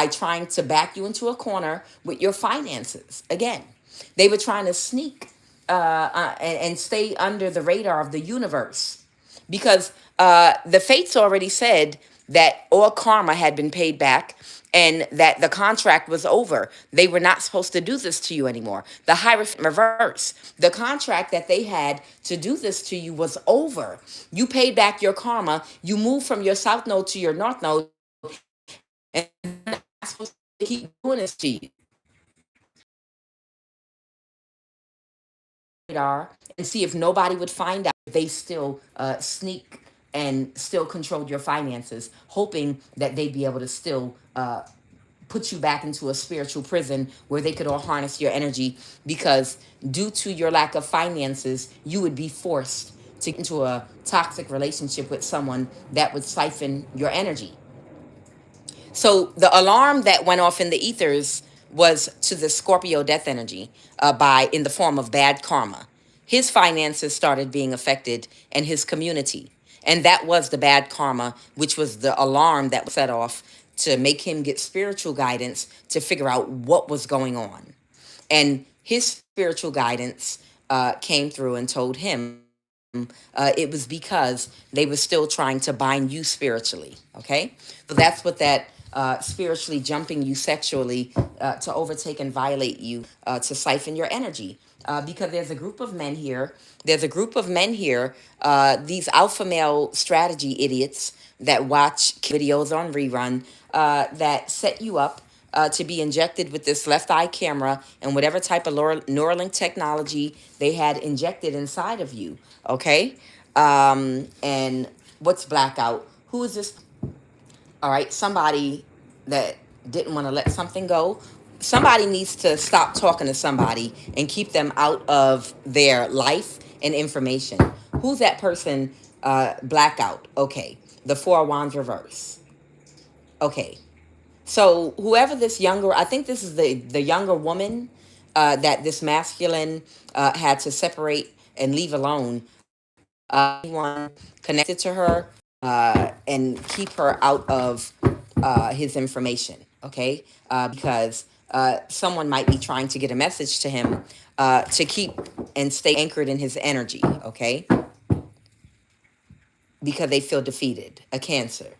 trying to back you into a corner with your finances. Again, they were trying to sneak and stay under the radar of the universe, because the fates already said that all karma had been paid back and that the contract was over. They were not supposed to do this to you anymore. The Hierophant reverse. The contract that they had to do this to you was over. You paid back your karma. You moved from your south node to your north node, and they're not supposed to keep doing this to you. Radar and see if nobody would find out. They still sneak and still controlled your finances, hoping that they'd be able to still put you back into a spiritual prison where they could all harness your energy, because due to your lack of finances, you would be forced to get into a toxic relationship with someone that would siphon your energy. So the alarm that went off in the ethers was to the Scorpio death energy by in the form of bad karma. His finances started being affected, and his community. And that was the bad karma, which was the alarm that was set off to make him get spiritual guidance to figure out what was going on. And his spiritual guidance came through and told him it was because they were still trying to bind you spiritually. Okay, so that's what that spiritually jumping you sexually to overtake and violate you to siphon your energy. Because there's a group of men here. There's a group of men here. These alpha male strategy idiots that watch videos on rerun that set you up to be injected with this left eye camera and whatever type of Neuralink technology they had injected inside of you. Okay? And what's blackout? Who is this? All right, somebody that didn't want to let something go. Somebody needs to stop talking to somebody and keep them out of their life and information. Who's that person? Blackout. Okay. The Four of Wands reverse. Okay. So whoever this younger, I think this is the younger woman that this masculine had to separate and leave alone. Anyone connected to her and keep her out of his information, okay? Because someone might be trying to get a message to him to keep and stay anchored in his energy, okay? Because they feel defeated, a Cancer.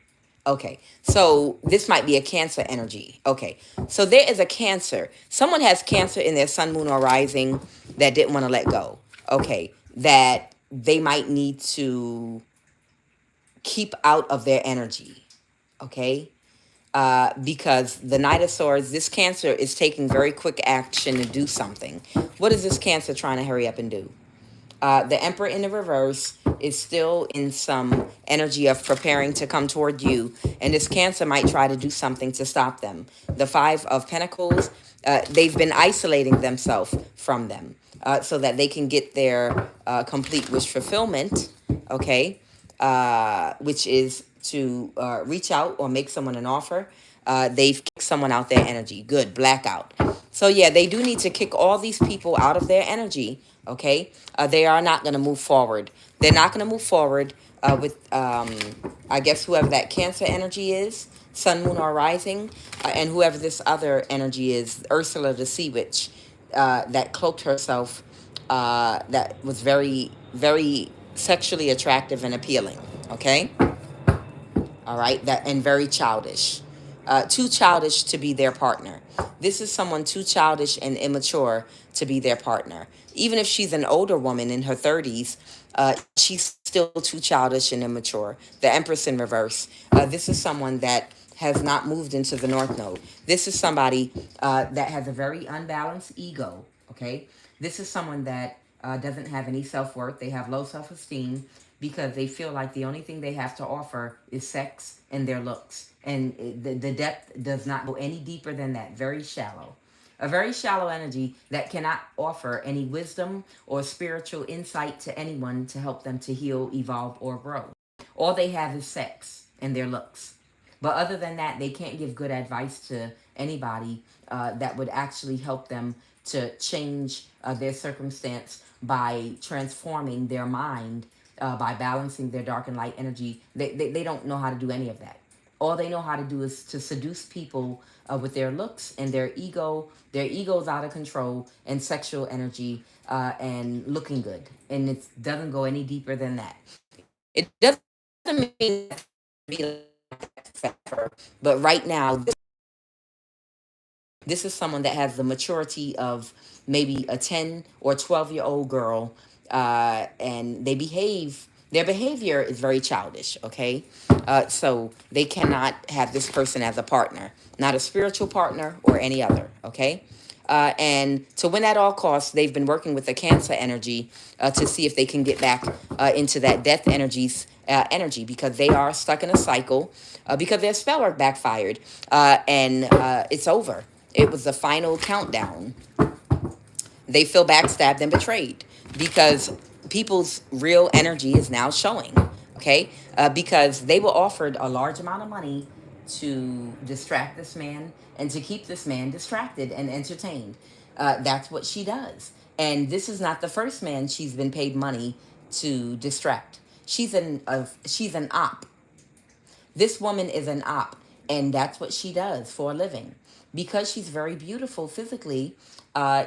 Okay, so this might be a Cancer energy. Okay, so there is a Cancer. Someone has Cancer in their sun, moon, or rising that didn't want to let go. Okay, that they might need to keep out of their energy. Okay, because the Knight of Swords, this Cancer is taking very quick action to do something. What is this Cancer trying to hurry up and do? The Emperor in the reverse is still in some energy of preparing to come toward you. And this Cancer might try to do something to stop them. The Five of Pentacles, they've been isolating themselves from them so that they can get their complete wish fulfillment, okay, which is to reach out or make someone an offer They've kicked someone out their energy. Good, blackout. So yeah, they do need to kick all these people out of their energy. Okay, they are not going to move forward. They're not going to move forward with, I guess, whoever that Cancer energy is, Sun, Moon, or Rising, and whoever this other energy is, Ursula the Sea Witch, that cloaked herself, that was very, very sexually attractive and appealing. Okay, all right, that, and very childish, too childish to be their partner. This is someone too childish and immature to be their partner. Even if she's an older woman in her 30s, she's still too childish and immature. The Empress in reverse. This is someone that has not moved into the North Node. This is somebody that has a very unbalanced ego. Okay, this is someone that doesn't have any self-worth. They have low self-esteem because they feel like the only thing they have to offer is sex and their looks. And the depth does not go any deeper than that. Very shallow. A very shallow energy that cannot offer any wisdom or spiritual insight to anyone to help them to heal, evolve, or grow. All they have is sex and their looks. But other than that, they can't give good advice to anybody that would actually help them to change their circumstance by transforming their mind, by balancing their dark and light energy. They don't know how to do any of that. All they know how to do is to seduce people with their looks and their ego. Their ego's out of control, and sexual energy, and looking good. And it doesn't go any deeper than that. It doesn't mean to be like forever, but right now, this is someone that has the maturity of maybe a 10 or 12-year-old girl, and their behavior is very childish, okay? So they cannot have this person as a partner, not a spiritual partner or any other, okay? And to win at all costs, they've been working with the Cancer energy to see if they can get back into that death energy, because they are stuck in a cycle, because their spell work backfired, and it's over. It was the final countdown. They feel backstabbed and betrayed because people's real energy is now showing, okay? Because they were offered a large amount of money to distract this man and to keep this man distracted and entertained. That's what she does. And this is not the first man she's been paid money to distract. She's an op. This woman is an op, and that's what she does for a living. Because she's very beautiful physically,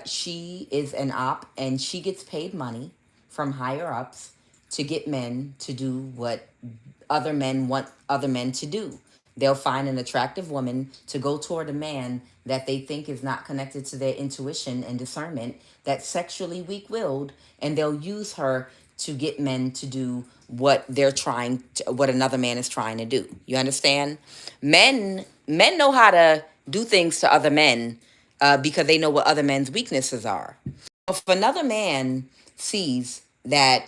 she is an op, and she gets paid money from higher ups to get men to do what other men want other men to do. They'll find an attractive woman to go toward a man that they think is not connected to their intuition and discernment, that's sexually weak-willed, and they'll use her to get men to do what another man is trying to do. You understand? Men know how to do things to other men because they know what other men's weaknesses are. If another man sees that